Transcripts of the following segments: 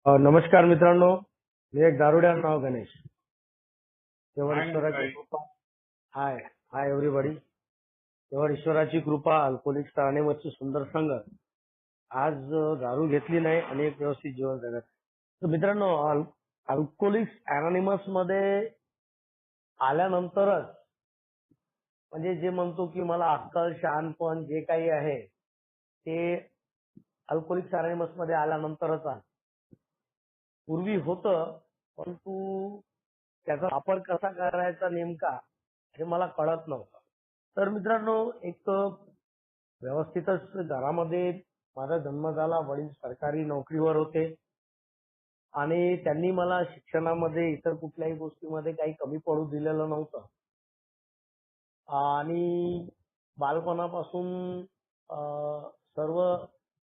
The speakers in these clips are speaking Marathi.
नमस्कार मित्रांनो, मी एक दारुड्याचं नाव गणेश. केवळ हाय ईश्वराची ताई. कृपा. हाय हाय एव्हरीबडी. केवळ ईश्वराची कृपा, अल्कोहोलिक्स अनोनिमसची सुंदर संगत. आज दारू घेतली नाही आणि एक व्यवस्थित जीवन जगत. तर मित्रांनो, अल्कोहोलिक्स अनोनिमस मध्ये आल्यानंतरच म्हणजे जे म्हणतो की मला अक्कल, शहाणपण जे काही आहे ते अल्कोहोलिक्स अनोनिमस मध्ये आल्यानंतरच आलं. पूर्वी होतं, परंतु त्याचा वापर कसा करायचा नेमका हे मला कळत नव्हतं. तर मित्रांनो, एक व्यवस्थितच घरामध्ये माझा जन्म झाला. वडील सरकारी नोकरीवर होते आणि त्यांनी मला शिक्षणामध्ये इतर कुठल्याही गोष्टीमध्ये काही कमी पडू दिलेलं नव्हतं. आणि बालपणापासून सर्व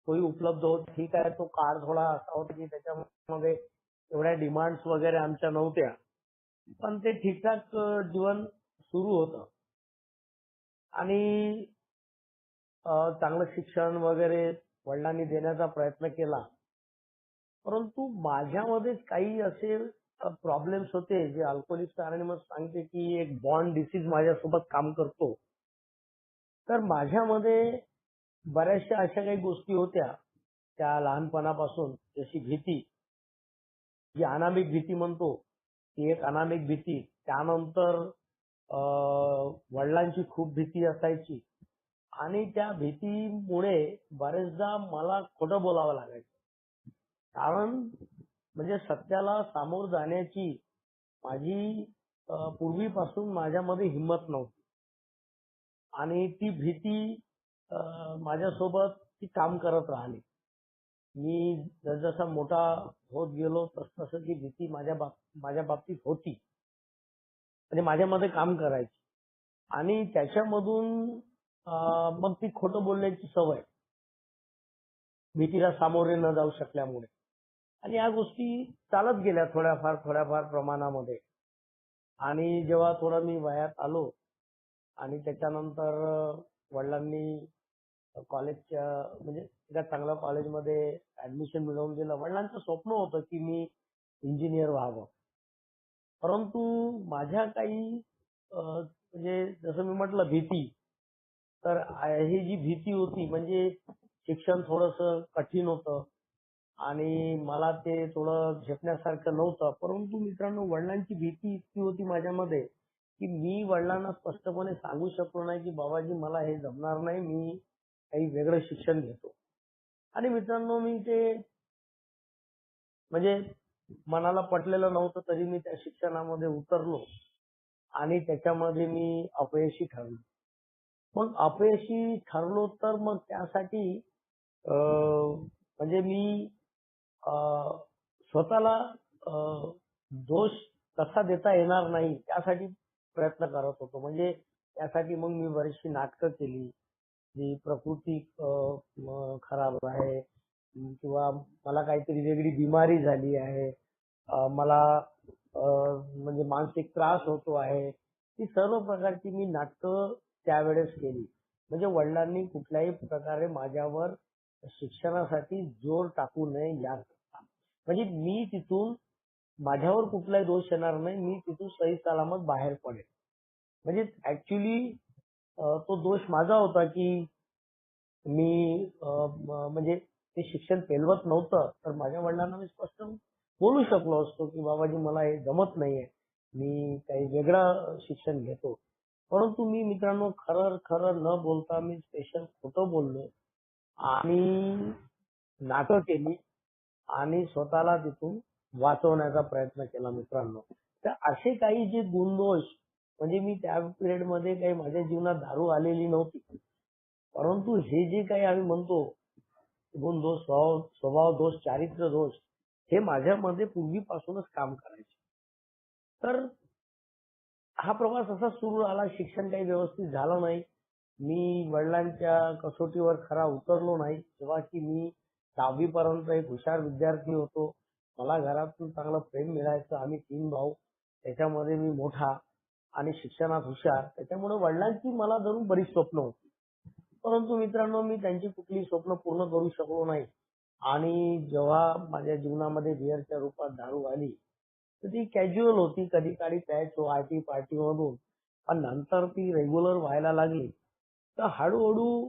सोयी उपलब्ध होत. ठीक आहे, तो काळ थोडा असा होता की त्याच्यामध्ये एवढ्या डिमांड्स वगैरे आमच्या नव्हत्या, पण ते ठीकठाक जीवन सुरू होतं. आणि चांगलं शिक्षण वगैरे वडिलांनी देण्याचा प्रयत्न केला. परंतु माझ्यामध्येच काही असे प्रॉब्लेम्स होते जे अल्कोहोलिक्स अनोनिमस सांगते की एक बॉन्ड डिसीज माझ्यासोबत काम करतो. तर माझ्यामध्ये बऱ्याचशा अशा काही गोष्टी होत्या त्या लहानपणापासून, जशी भीती, जी अनामिक भीती म्हणतो, ती एक अनामिक भीती. त्यानंतर वडिलांची खूप भीती असायची आणि त्या भीतीमुळे बरेचदा मला खोटं बोलावं लागायचं. कारण म्हणजे सत्याला सामोर जाण्याची माझी पूर्वीपासून माझ्यामध्ये हिंमत नव्हती आणि ती भीती माझ्यासोबत ती काम करत राहिली. मी जसजसा मोठा होत गेलो तसतसं ती भीती माझ्या बाबतीत होती आणि माझ्यामध्ये काम करायची. आणि त्याच्यामधून मग ती खोटं बोलण्याची सवय, भीतीला सामोरे न जाऊ शकल्यामुळे. आणि या गोष्टी चालत गेल्या थोड्याफार प्रमाणामध्ये. आणि जेव्हा थोडं मी वयात आलो आणि त्याच्यानंतर वडिलांनी कॉलेजच्या म्हणजे एका चांगल्या कॉलेजमध्ये ऍडमिशन मिळवून दिलं. वडिलांचं स्वप्न होतं की मी इंजिनियर व्हावं. परंतु माझ्या काही म्हणजे जसं मी म्हटलं भीती, तर ही जी भीती होती म्हणजे शिक्षण थोडंसं कठीण होतं आणि मला ते थोडं झेपण्यासारखं नव्हतं. परंतु मित्रांनो, वडिलांची भीती इतकी होती माझ्यामध्ये की मी वडिलांना स्पष्टपणे सांगू शकलो नाही की बाबाजी मला हे जमणार नाही, मी काही वेगळं शिक्षण घेतो. आणि मित्रांनो, मी ते म्हणजे मनाला पटलेलं नव्हतं तरी मी त्या शिक्षणामध्ये उतरलो आणि त्याच्यामध्ये मी अपयशी ठरलो. मग अपयशी ठरलो तर मग त्यासाठी म्हणजे मी अ, स्वतःला अ, दोष कसा देता येणार नाही त्यासाठी प्रयत्न करत होतो. म्हणजे त्यासाठी मग मी बरीचशी नाटकं केली. जी प्रकृती खराब आहे किंवा मला काहीतरी वेगळी बिमारी झाली आहे. मला म्हणजे मानसिक त्रास होतो आहे. ही सर्व प्रकारची मी नाटकं त्यावेळेस केली. म्हणजे वडिलांनी कुठल्याही प्रकारे माझ्यावर शिक्षणासाठी जोर टाकू नये याकरता. म्हणजे मी तिथून माझ्यावर कुठलाही दोष येणार नाही. मी तिथून सही सलामत बाहेर पडेल. म्हणजे ऍक्च्युली तो दोष माझा होता की मी म्हणजे ते शिक्षण पेलवत नव्हतं. तर माझ्या वडिलांना मी स्पष्ट बोलू शकलो असतो की बाबाजी मला हे जमत नाहीये. मी काही वेगळं शिक्षण घेतो. परंतु मी मित्रांनो खरं न बोलता मी स्पेशल खोटं बोललो आणि नाटकं केली आणि स्वतःला तिथून वाचवण्याचा प्रयत्न केला मित्रांनो. तर असे काही जे गुणदोष म्हणजे मी त्या पिरियडमध्ये काही माझ्या जीवनात दारू आलेली नव्हती. परंतु हे जे काही आम्ही म्हणतो गुणदोष, स्वभाव दोष, चारित्र्य दोष, हे माझ्यामध्ये पूर्वीपासूनच काम करायचे. तर हा प्रवास असा सुरू झाला. शिक्षण काही व्यवस्थित झालं नाही. मी वडिलांच्या कसोटीवर खरा उतरलो नाही. जेव्हा की मी 10वी पर्यंत एक हुशार विद्यार्थी होतो. मला घरातून चांगलं प्रेम मिळायचं. आम्ही 3 भाऊ. त्याच्यामध्ये मी मोठा आणि शिक्षणात हुशार. त्याच्यामुळे वडिलांची मला धरून बरीच स्वप्न होती. परंतु मित्रांनो, मी त्यांची कुठली स्वप्न पूर्ण करू शकलो नाही. आणि जेव्हा माझ्या जीवनामध्ये बिअरच्या रूपात दारू आली, तर ती कॅज्युअल होती. कधी काळी प्यायचो आयटी पार्टीमधून. पण नंतर ती रेग्युलर व्हायला लागली. तर हळू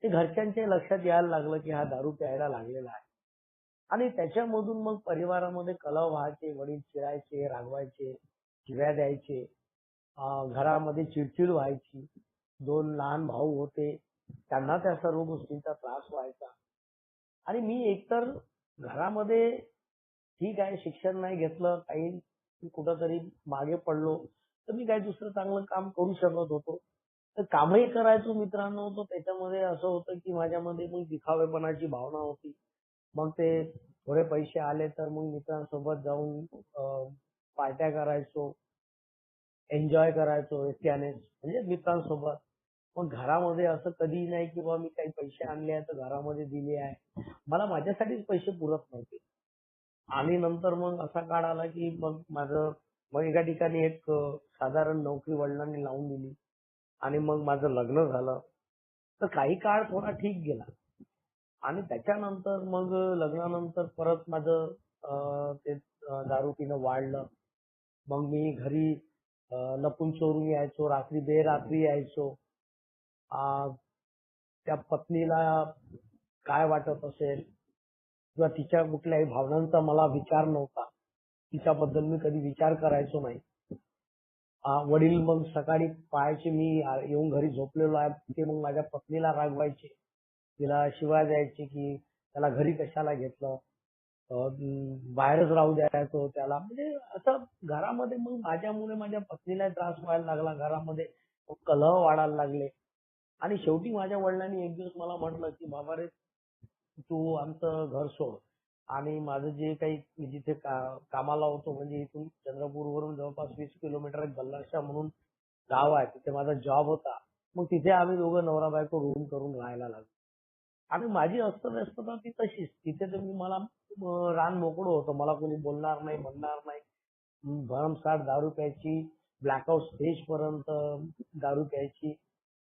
ते घरच्यांच्या लक्षात यायला लागलं, की हा दारू प्यायला लागलेला आहे. आणि त्याच्यामधून मग परिवारामध्ये कलह व्हायचे, वडील चिडायचे, रागवायचे, शिव्या द्यायचे. घरामध्ये चिडचिड व्हायची. 2 लहान भाऊ होते. त्यांना त्या सर्व गोष्टींचा त्रास व्हायचा. आणि मी एकतर घरामध्ये ठीक आहे शिक्षण नाही घेतलं, काही मी कुठंतरी मागे पडलो, तर मी काही दुसरं चांगलं काम करू शकत होतो. तर कामही करायचो मित्रांनो, तर त्याच्यामध्ये असं होतं की माझ्यामध्ये मग दिखावेपणाची भावना होती. मग ते थोडे पैसे आले तर मग मित्रांसोबत जाऊन पार्ट्या करायचो, एन्जॉय करायचो एकट्यानेच म्हणजे मित्रांसोबत. मग घरामध्ये असं कधी नाही की बाबा मी काही पैसे आणले आहेत तर घरामध्ये दिले आहे. मला माझ्यासाठीच पैसे पुरत नव्हते. आणि नंतर मग असा काळ आला की मग एका ठिकाणी साधारण नोकरी वडिलांनी लावून दिली आणि मग माझं लग्न झालं. तर काही काळ थोडा ठीक गेला आणि त्याच्यानंतर मग लग्नानंतर परत माझं दारू पिणं वाढलं. मग मी घरी लपून चोरून यायचो, रात्री बेरात्री यायचो. आ, त्या पत्नीला काय वाटत असेल किंवा तिच्या कुठल्याही भावनांचा मला विचार नव्हता. तिच्याबद्दल मी कधी विचार करायचो नाही. वडील मग सकाळी पाहायचे मी येऊन घरी झोपलेलो आहे, ते मग माझ्या पत्नीला रागवायचे. तिला शिव्या द्यायचे की त्याला घरी कशाला घेतलं, बाहेरच राहू द्यायचो त्याला. म्हणजे असं घरामध्ये मग माझ्यामुळे माझ्या पत्नीला त्रास व्हायला लागला. घरामध्ये मग कलह वाढायला लागले आणि शेवटी माझ्या वडिलांनी एक दिवस मला म्हटलं की बाबा रे, तू आमचं घर सोड आणि माझं जे काही मी जिथे कामाला होतो म्हणजे इथून चंद्रपूरवरून जवळपास 20 किलोमीटर एक बल्लारशा म्हणून गाव आहे, तिथे माझा जॉब होता. मग तिथे आम्ही दोघं नवरा बायको रूम करून राहायला लागलो. आणि माझी अस्तव्यस्तता ती तशीच. तिथे तुम्ही मला रान मोकळं होतं. मला कोणी बोलणार नाही, म्हणणार नाही. भरमसाठ दारू प्यायची, ब्लॅकआउट स्टेजपर्यंत दारू प्यायची.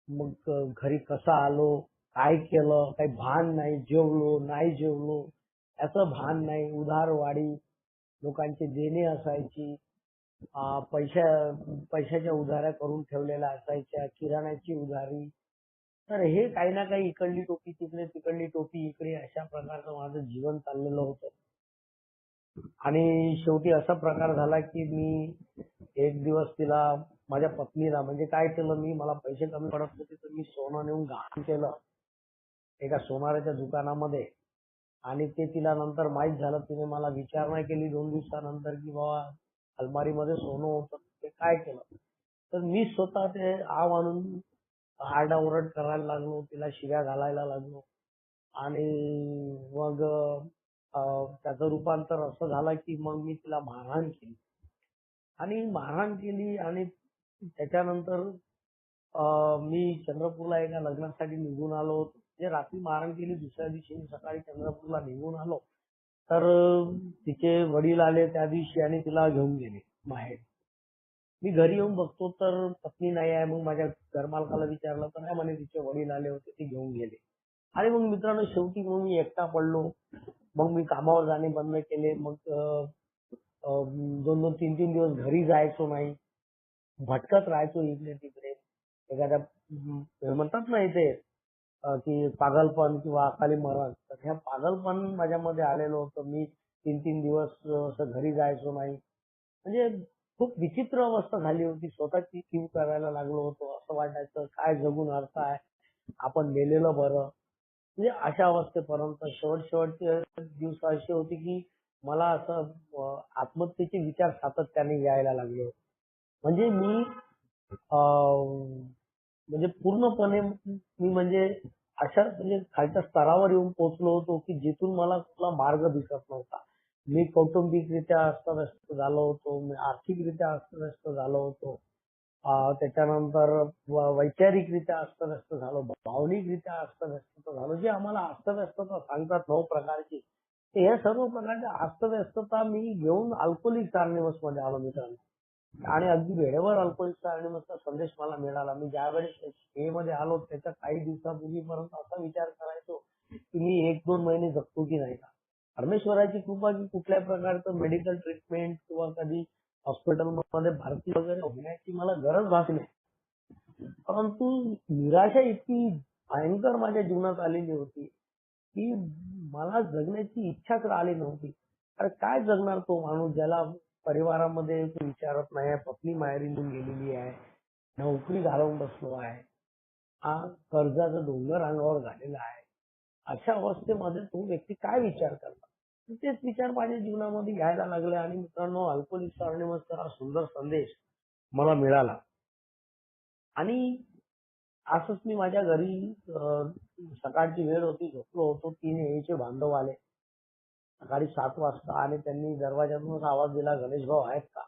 मग घरी कसं आलो, काय केलं, काही भान नाही. जेवलो, नाही जेवलो, याचं भान नाही. उधारवाढी, लोकांची देणी असायची. पैशाच्या उधाऱ्या करून ठेवलेल्या असायच्या. किराण्याची उधारी. तर हे काही ना काही इकडली टोपी तिकडे, तिकडली टोपी इकडे अशा प्रकारचं माझं जीवन चाललेलं होतं. आणि शेवटी असा प्रकार झाला की मी एक दिवस तिला माझ्या पत्नीला म्हणजे काय केलं मी, मला पैसे कमी पडत होते तर मी सोनं नेऊन गहाण केलं एका सोनाराच्या दुकानामध्ये. आणि ते तिला नंतर माहित झालं. तिने मला विचारणा केली 2 दिवसानंतर की बाबा अलमारीमध्ये सोनं होतं, ते काय केलं? तर मी स्वतः ते आव आणून आरडाओरड करायला लागलो, तिला शिव्या घालायला लागलो. आणि मग त्याचं रूपांतर असं झालं की मग मी तिला मारहाण केली. आणि त्याच्यानंतर मी चंद्रपूरला एका लग्नासाठी निघून आलो होतो. म्हणजे रात्री मारहाण केली, दुसऱ्या दिवशी मी सकाळी चंद्रपूरला निघून आलो. तर तिचे वडील आले त्या दिवशी आणि तिला घेऊन गेले माहेरी. मी घरी येऊन बघतो तर पत्नी नाही आहे. मग माझ्या घरमालकाला विचारलं तर नाही म्हणे तिचे वडील आले होते, ते घेऊन गेले. आणि मग मित्रांनो शेवटी मग मी एकटा पडलो. मग मी कामावर जाणे बंद केले. मग 2-2, 3-3 दिवस घरी जायचो नाही. भटकत राहायचो इकडे-तिकडे. एखाद्या हे म्हणतात ना इथे की पागलपण किंवा अकाली मरण. तर ह्या पागलपण माझ्यामध्ये आलेलं होतं. मी 3-3 दिवस असं घरी जायचो नाही. म्हणजे खूप विचित्र अवस्था झाली होती. स्वतःची कीव करायला लागलो होतो. असं वाटायचं काय जगून अर्थ आहे. आपण मेलेलं बरं. म्हणजे अशा अवस्थेपर्यंत शेवटचे दिवस असे होते की मला असं आत्महत्येचे विचार सातत्याने यायला लागले. म्हणजे मी म्हणजे पूर्णपणे मी म्हणजे अशा म्हणजे खालच्या स्तरावर येऊन पोहोचलो होतो की जिथून मला कुठला मार्ग दिसत नव्हता. मी कौटुंबिकरित्या अस्तव्यस्त झालो होतो. मी आर्थिकरित्या अस्तव्यस्त झालो होतो. त्याच्यानंतर वैचारिकरित्या अस्तव्यस्त झालो. भावनिकरित्या अस्तव्यस्त झालो. जे आम्हाला अस्तव्यस्तता सांगतात 9 प्रकारची. तर या सर्व प्रकारच्या अस्तव्यस्तता मी घेऊन अल्कोहोलिक अनोनिमसमध्ये आलो मित्रांनो. आणि अगदी वेळेवर अल्कोहोलिक अनोनिमसचा संदेश मला मिळाला. मी ज्यावेळेस मध्ये आलो त्याच्या काही दिवसापूर्वीपर्यंत असा विचार करायचो की मी 1-2 महिने जगतो की नाही का? परमेश्वराची कृपा की कुठल्या प्रकारचं मेडिकल ट्रीटमेंट किंवा कधी हॉस्पिटलमध्ये भरती वगैरे होण्याची मला गरज भासली नाही. परंतु निराशा इतकी भयंकर माझ्या जीवनात आलेली होती, की मला जगण्याची इच्छाच राहिली नव्हती. अरे काय जगणार तो माणूस ज्याला परिवारामध्ये तो विचारत नाही, पत्नी माहेरी निघून गेलेली आहे, नोकरी घालवून बसलो आहे, हा कर्जाचा डोंगर अंगावर झालेला आहे. अशा अवस्थेमध्ये तो व्यक्ती काय विचार करणार? तेच विचार माझ्या जीवनामध्ये यायला लागले आणि मित्रांनो, अल्कोहोलिक्स अनोनिमसचा हा सुंदर संदेश मला मिळाला आणि असंच मी माझ्या घरी सकाळची वेळ होती, झोपलो होतो. 3 यायचे बांधव आले. सकाळी 7 वाजता आणि त्यांनी दरवाजातूनच आवाज दिला, "गणेश भाऊ आहेत का?"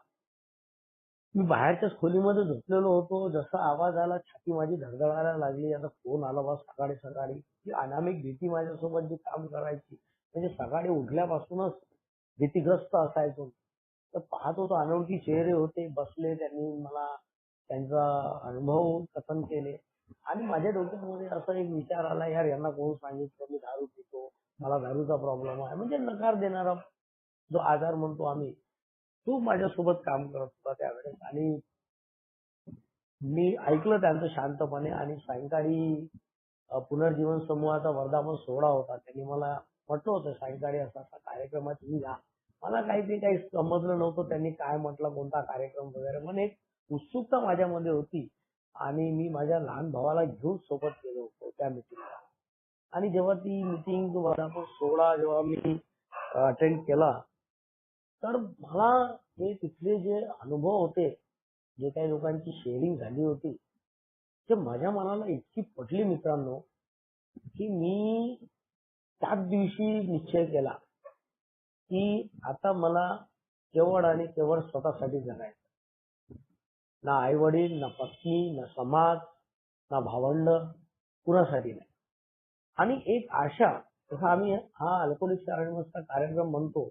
मी बाहेरच्याच खोलीमध्ये झोपलेलो होतो. जसा आवाज आला, छाती माझी धडधडायला लागली. आता फोन आला बा सकाळी सकाळी. ती अनामिक भीती माझ्यासोबत जी काम करायची. म्हणजे सकाळी उठल्यापासूनच भीतीग्रस्त असायचो. तर पाहत होतो अनोळखी चेहरे होते. बसले त्यांनी मला त्यांचा अनुभव कथन केले आणि माझ्या डोक्यामध्ये असा एक विचार आला, यार यांना कोण सांगितलं मी दारू पितो, मला दारूचा प्रॉब्लेम आहे. म्हणजे नकार देणारा जो आजार म्हणतो आम्ही, तो माझ्यासोबत काम करत होता त्यावेळेस आणि मी ऐकलं त्यांचं शांतपणे आणि सायंकाळी पुनर्जीवन समूहाचा वर्धापन सोहळा होता. त्यांनी मला म्हटलं होतं सायंकाळी असा-असा कार्यक्रम आहे तुम्ही या. मला काही समजलं नव्हतं त्यांनी काय म्हटलं, कोणता कार्यक्रम वगैरे. पण एक उत्सुकता माझ्यामध्ये होती आणि मी माझ्या लहान भावाला घेऊन सोबत गेलो होतो त्या मीटिंगला. आणि जेव्हा ती मीटिंग वर्धापन सोहळा जेव्हा मी अटेंड केला, तर मला हे तिथले जे अनुभव होते, जे काही लोकांची शेअरिंग झाली होती, ते माझ्या मनाला इतकी पटली मित्रांनो, की मी त्याच दिवशी निश्चय केला, की आता मला केवळ आणि केवळ स्वतःसाठी जगायचं. ना आई-वडील, ना पत्नी, ना समाज, ना भावंड, कुणासाठी नाही. आणि एक आशा, जसा आम्ही हा अल्कोहोलिक्स अनोनिमसचा कार्यक्रम म्हणतो,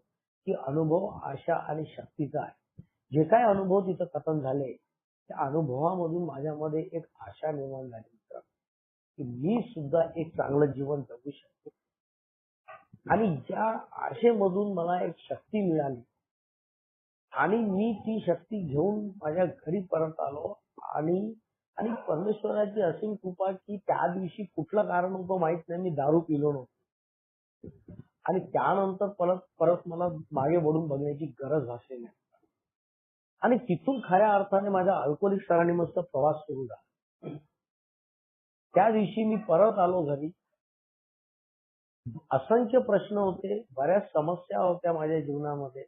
की अनुभव, आशा आणि शक्तीचा आहे. जे काही अनुभव तिथं कथन झाले, त्या अनुभवामधून माझ्यामध्ये एक आशा निर्माण झाली मित्रांनो, की मी सुद्धा एक चांगलं जीवन जगू शकतो. आणि ज्या आशेमधून मला एक शक्ती मिळाली आणि मी ती शक्ती घेऊन माझ्या घरी परत आलो आणि आणि परमेश्वराची असीम कृपा की त्या दिवशी कुठलं कारण होतं माहित नाही, मी दारू पिलो नव्हतो. आणि त्यानंतर परत परत मला मागे वळून बघण्याची गरज भासली नाही. आणि तिथून खऱ्या अर्थाने माझा अल्कोहोलिक्स अनोनिमसचा प्रवास सुरू झाला. त्या दिवशी मी परत आलो घरी. असंख्य प्रश्न होते, बऱ्याच समस्या होत्या माझ्या जीवनामध्ये,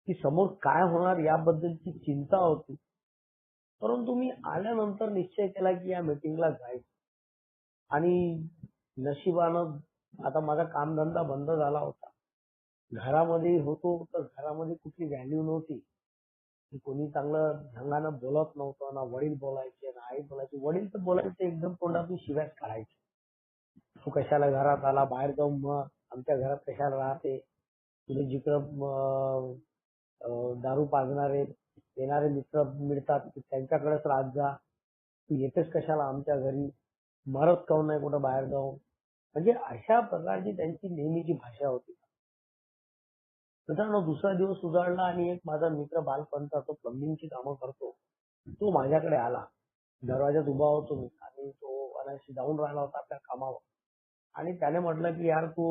की समोर काय होणार याबद्दलची चिंता होती. परंतु मी आल्यानंतर निश्चय केला की या मीटिंगला जायचं. आणि नशिबानं आता माझा कामधंदा बंद झाला होता. घरामध्ये होतो तर घरामध्ये कुठली व्हॅल्यू नव्हती. की कोणी चांगलं ढंगानं बोलत नव्हतं. ना वडील बोलायचे, ना आई बोलायची. वडील तर बोलायचे एकदम तोंडातून शिव्याच काढायचे. तू कशाला घरात आला, बाहेर जाऊन मग आमच्या घरात कशाला राहते, तुला जिकडं दारू पाजणारे येणारे मित्र मिळतात त्यांच्याकडेच राहत जा, तू येतेस कशाला आमच्या घरी, मरत काऊन नाही कुठं बाहेर जाऊन. म्हणजे अशा प्रकारची त्यांची नेहमीची भाषा होती. मित्रांनो, दुसरा दिवस उजाडला आणि एक माझा मित्र बालपणचा तो प्लंबिंगची कामं करतो, तो माझ्याकडे आला. दरवाजात उभा होतो मी आणि तो अनायासे जाऊन राहिला होता आपल्या कामावर. आणि त्याने म्हटलं की यार तू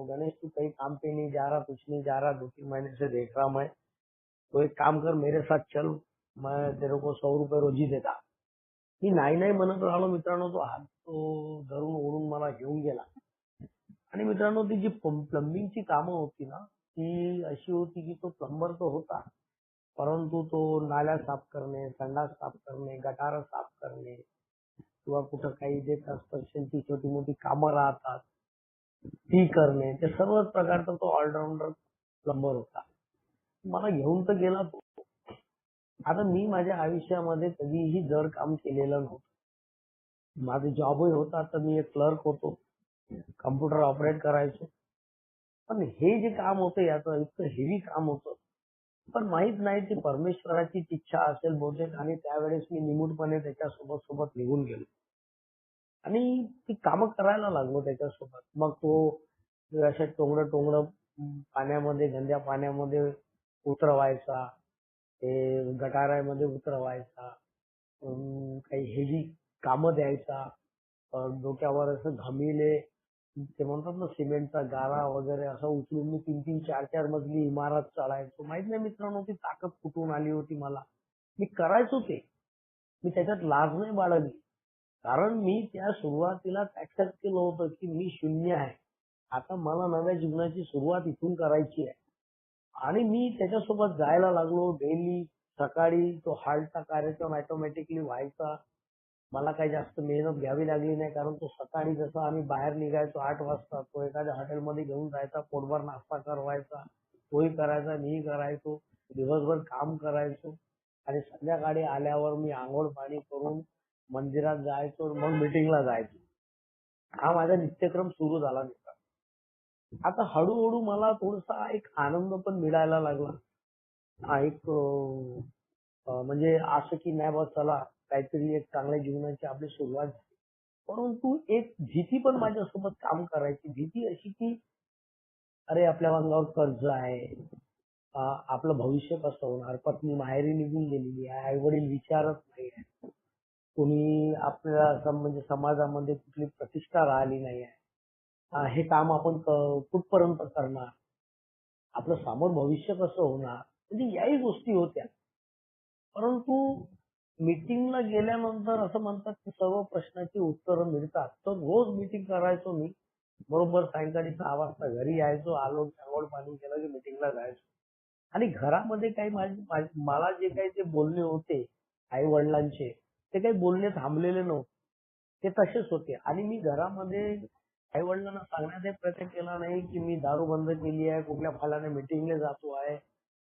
गणेश तू काही काम पे नहीं जा रहा, कुछ नहीं जा रहा, 2-3 महीने से देख रहा मैं. तो एक काम कर मेरे साथ चल, मैं तेरे को 100 रुपये रोजी देता. मी नाही नाही म्हणत राहिलो मित्रांनो, तो हात तो धरून ओढून मला घेऊन गेला. आणि मित्रांनो ती जी प्लंबिंगची कामं होती ना, ती अशी होती की तो प्लंबर तो होता. परंतु तो नाल्या साफ करणे, संडास साफ करणे, गटारं साफ करणे किंवा कुठं काही जे कन्स्ट्रक्शनची छोटी-मोठी कामं राहतात, ती करणे, ते सर्वच प्रकारचा तो ऑलराउंडर प्लंबर होता. मला घेऊन तर गेला तो. आता मी माझ्या आयुष्यामध्ये कधीही जड काम केलेलं नव्हतं. माझा जॉबही होता, तर मी एक क्लर्क होतो. कॉम्प्युटर ऑपरेट करायचो. पण हे जे काम होतं याचं इतकं हेवी काम होतं. पण माहित नाही ती परमेश्वराचीच इच्छा असेल बहुतेक आणि त्यावेळेस मी निमूटपणे त्याच्या सोबत निघून गेलो. आणि ती कामं करायला लागलो त्याच्यासोबत. मग तो अशा टोंगणं-टोंगणं पाण्यामध्ये, गंद्या पाण्यामध्ये उतरवायचा. ते गटारामध्ये उतरवायचा. काही हेवी कामं द्यायचा. डोक्यावर असं घमिले ते म्हणतात ना सिमेंटचा गारा वगैरे असं उचलून मी 3-3, 4-4 मजली इमारत चढायचो. माहित नाही मित्रांनो ती ताकद कुठून आली होती मला. मी करायचो ते. मी त्याच्यात लाज नाही बाळगली. कारण मी त्या सुरुवातीलाच ऍक्सेप्ट केलं होतं की मी शून्य आहे. आता मला नव्या जीवनाची सुरुवात इथून करायची आहे. आणि मी त्याच्यासोबत जायला लागलो डेली. सकाळी तो हाल्टचा कार्यक्रम ऑटोमॅटिकली व्हायचा. मला काही जास्त मेहनत घ्यावी लागली नाही कारण तो सकाळी जसं आम्ही बाहेर निघायचो 8 वाजता तो एखाद्या हॉटेलमध्ये घेऊन जायचा, पोटभर नाश्ता करवायचा, तोही करायचा, मीही करायचो. दिवसभर काम करायचो आणि संध्याकाळी आल्यावर मी अंघोळ पाणी करून मंदिरात जायचो, मग मीटिंगला जायचो. हा माझा नित्यक्रम सुरू झाला मित्र. आता हळूहळू मला थोडासा एक आनंद पण मिळायला लागला. हा एक म्हणजे असं की नाही बा चला काहीतरी एक चांगल्या जीवनाची आपली सुरुवात झाली. परंतु एक भीती पण माझ्यासोबत काम करायची. भीती अशी की अरे आपल्या अंगावर कर्ज आहे. आपलं भविष्य कसं होणार? पत्नी माहेरी निघून गेलेली आहे. आई-वडील विचारत नाहीये. कोणी आपल्याला असं म्हणजे समाजामध्ये कुठली प्रतिष्ठा राहिली नाहीये. हे काम आपण कुठपर्यंत करणार? आपलं समोर भविष्य कसं होणार? म्हणजे याही गोष्टी होत्या. परंतु मीटिंगला गेल्यानंतर असं म्हणतात की सर्व प्रश्नाची उत्तरं मिळतात. तर रोज मीटिंग करायचो मी. बरोबर सायंकाळी 6 वाजता घरी यायचो. आलो, अंघोळ पाणी केलं की मीटिंगला जायचो. आणि घरामध्ये काही मला जे काही ते बोलणे होते आई वडिलांचे ते काही बोलणे थांबलेले नव्हते. ते तसेच होते आणि मी घरामध्ये आई वडिलांना सांगण्याचा प्रयत्न केला नाही की मी दारू बंद केली आहे, कुठल्या फलाने मीटिंगला जातो आहे.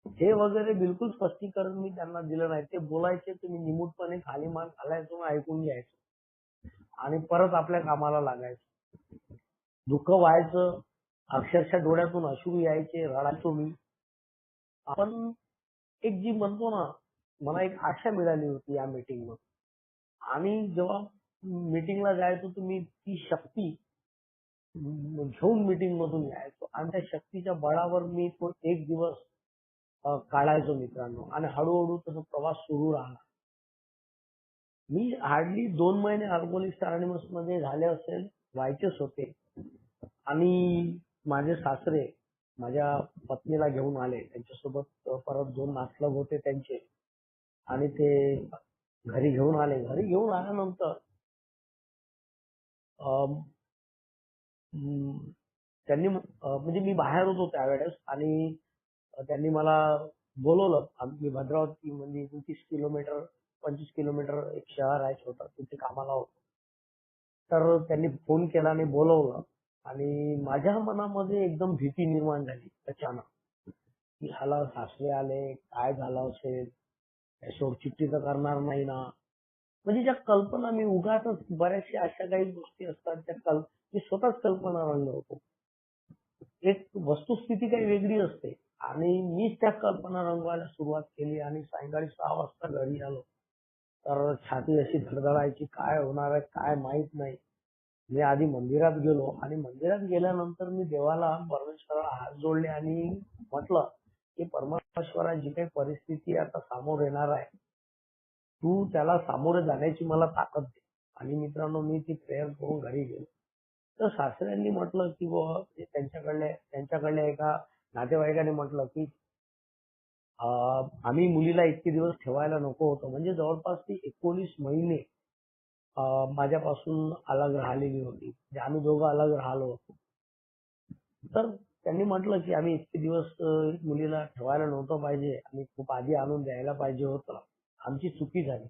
हे वगैरे बिलकुल स्पष्टीकरण मी त्यांना दिलं नाही. ते बोलायचे तर मी निमूटपणे खाली मान घालायचो आणि ऐकून घ्यायचो आणि परत आपल्या कामाला लागायचो. दुःख व्हायचं, अक्षरशः डोळ्यातून अश्रू यायचे, रडायचो मी. आपण एक जी म्हणतो ना, मला एक आशा मिळाली होती या मीटिंगमधून आणि जेव्हा मीटिंगला जायचो तर मी ती शक्ती घेऊन मीटिंग मधून यायचो आणि त्या शक्तीच्या बळावर मी तो एक दिवस काढायचो मित्रांनो आणि हळूहळू तसा प्रवास सुरू राहिला. मी हार्डली 2 महिने अल्कोहोलिक्स अनॉनिमस मध्ये झाले असेल, व्हायचेच होते आणि माझे सासरे माझ्या पत्नीला घेऊन आले. त्यांच्यासोबत परत 2 नातलग होते त्यांचे आणि ते घरी घेऊन आले. घरी घेऊन आल्यानंतर अं, म, त्यांनी म्हणजे मी बाहेर होतो त्यावेळेस आणि त्यांनी मला बोलवलं. मी भद्रावती म्हणजे 30 किलोमीटर 25 किलोमीटर एक शहर आहे छोटं तिथे कामाला होतो. तर त्यांनी फोन केला आणि बोलवलं आणि माझ्या मनामध्ये एकदम भीती निर्माण झाली अचानक, की ह्याला सासरे आले, काय झालं असेल, काही सोडचिठ्ठी तर करणार नाही ना. म्हणजे ज्या कल्पना मी उगाचच बऱ्याचशा अशा काही गोष्टी असतात मी स्वतःच कल्पना रंगवतो. एक वस्तुस्थिती काही वेगळी असते आणि मीच त्या कल्पना रंगवायला सुरुवात केली आणि सायंकाळी 6 वाजता घरी आलो. तर छाती अशी धडधडायची, काय होणार आहे काय माहित नाही. मी आधी मंदिरात गेलो आणि मंदिरात गेल्यानंतर मी देवाला परमेश्वराला हात जोडले आणि म्हटलं, की परमेश्वरा जी काही परिस्थिती आता समोर येणार आहे, तू त्याला सामोरे जाण्याची मला ताकद दे. आणि मित्रांनो मी ती प्रेयर करून घरी गेलो. तर सासऱ्यांनी म्हटलं, की बुवा त्यांच्याकडल्या एका नातेवाईकाने म्हटलं, की आम्ही मुलीला इतके दिवस ठेवायला नको होतं. म्हणजे जवळपास ती 19 महिने माझ्यापासून अलग राहिलेली होती. म्हणजे आम्ही दोघं अलग राहिलो होतो. तर त्यांनी म्हटलं, की आम्ही इतके दिवस मुलीला ठेवायला नव्हतं पाहिजे आणि खूप आधी आणून द्यायला पाहिजे होतं. आमची चुकी झाली.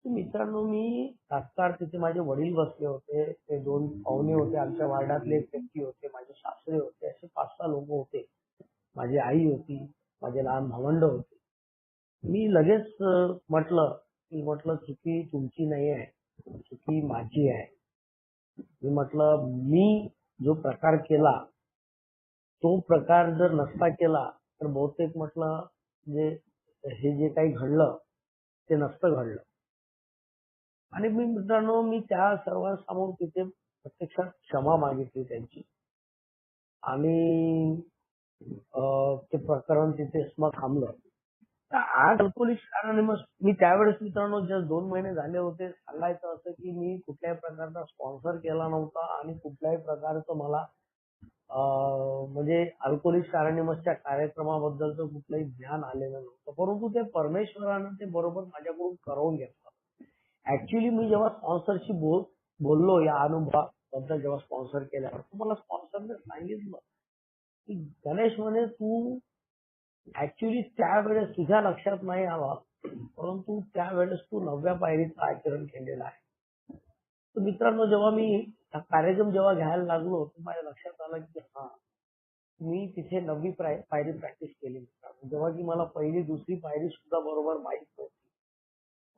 तर मित्रांनो मी तात्काळ तिथे माझे वडील बसले होते. ते 2 पाहुणे होते. आमच्या वार्डातले एक व्यक्ती होते. माझे सासरे होते. असे 5-6 लोकं होते. माझी आई होती. माझे लहान भावंड होते. मी लगेच म्हटलं चुकी तुमची नाही आहे. चुकी माझी आहे. मी म्हटलं मी जो प्रकार केला, तो प्रकार जर नसता केला तर बहुतेक म्हटलं म्हणजे हे जे काही घडलं ते नसतं घडलं. आणि मित्रांनो मी त्या सर्वांसमोर तिथे प्रत्यक्षात क्षमा मागितली त्यांची. आणि ते प्रकरण तिथेच मग थांबलं. तर आज अल्कोहोलिक्स अनॉनिमस मी त्यावेळेस मित्रांनो जस्ट 2 महिने झाले होते. सांगायचं असं की मी कुठल्याही प्रकारचा स्पॉन्सर केला नव्हता आणि कुठल्याही प्रकारचं मला म्हणजे अल्कोहोलिक्स अनॉनिमसच्या कार्यक्रमाबद्दलचं कुठलंही ज्ञान आलेलं नव्हतं. परंतु ते परमेश्वरानं ते बरोबर माझ्याकडून करवून घेतलं. ऍक्च्युली मी जेव्हा स्पॉन्सरशी बोललो या अनुभवाबद्दल, जेव्हा स्पॉन्सर केल्यावर मला स्पॉन्सरने सांगितलं की गणेश म्हणे तू ऍक्च्युली त्यावेळेस तुझ्या लक्षात नाही आला, परंतु त्यावेळेस तू 9व्या पायरीचं आचरण केलेलं आहे. तर मित्रांनो जेव्हा मी हा कार्यक्रम जेव्हा घ्यायला लागलो तर माझ्या लक्षात आलं की हा मी तिथे 9वी पायरी प्रॅक्टिस केली मित्रांनो. जेव्हा की मला पहिली दुसरी पायरी सुद्धा बरोबर माहित नव्हती.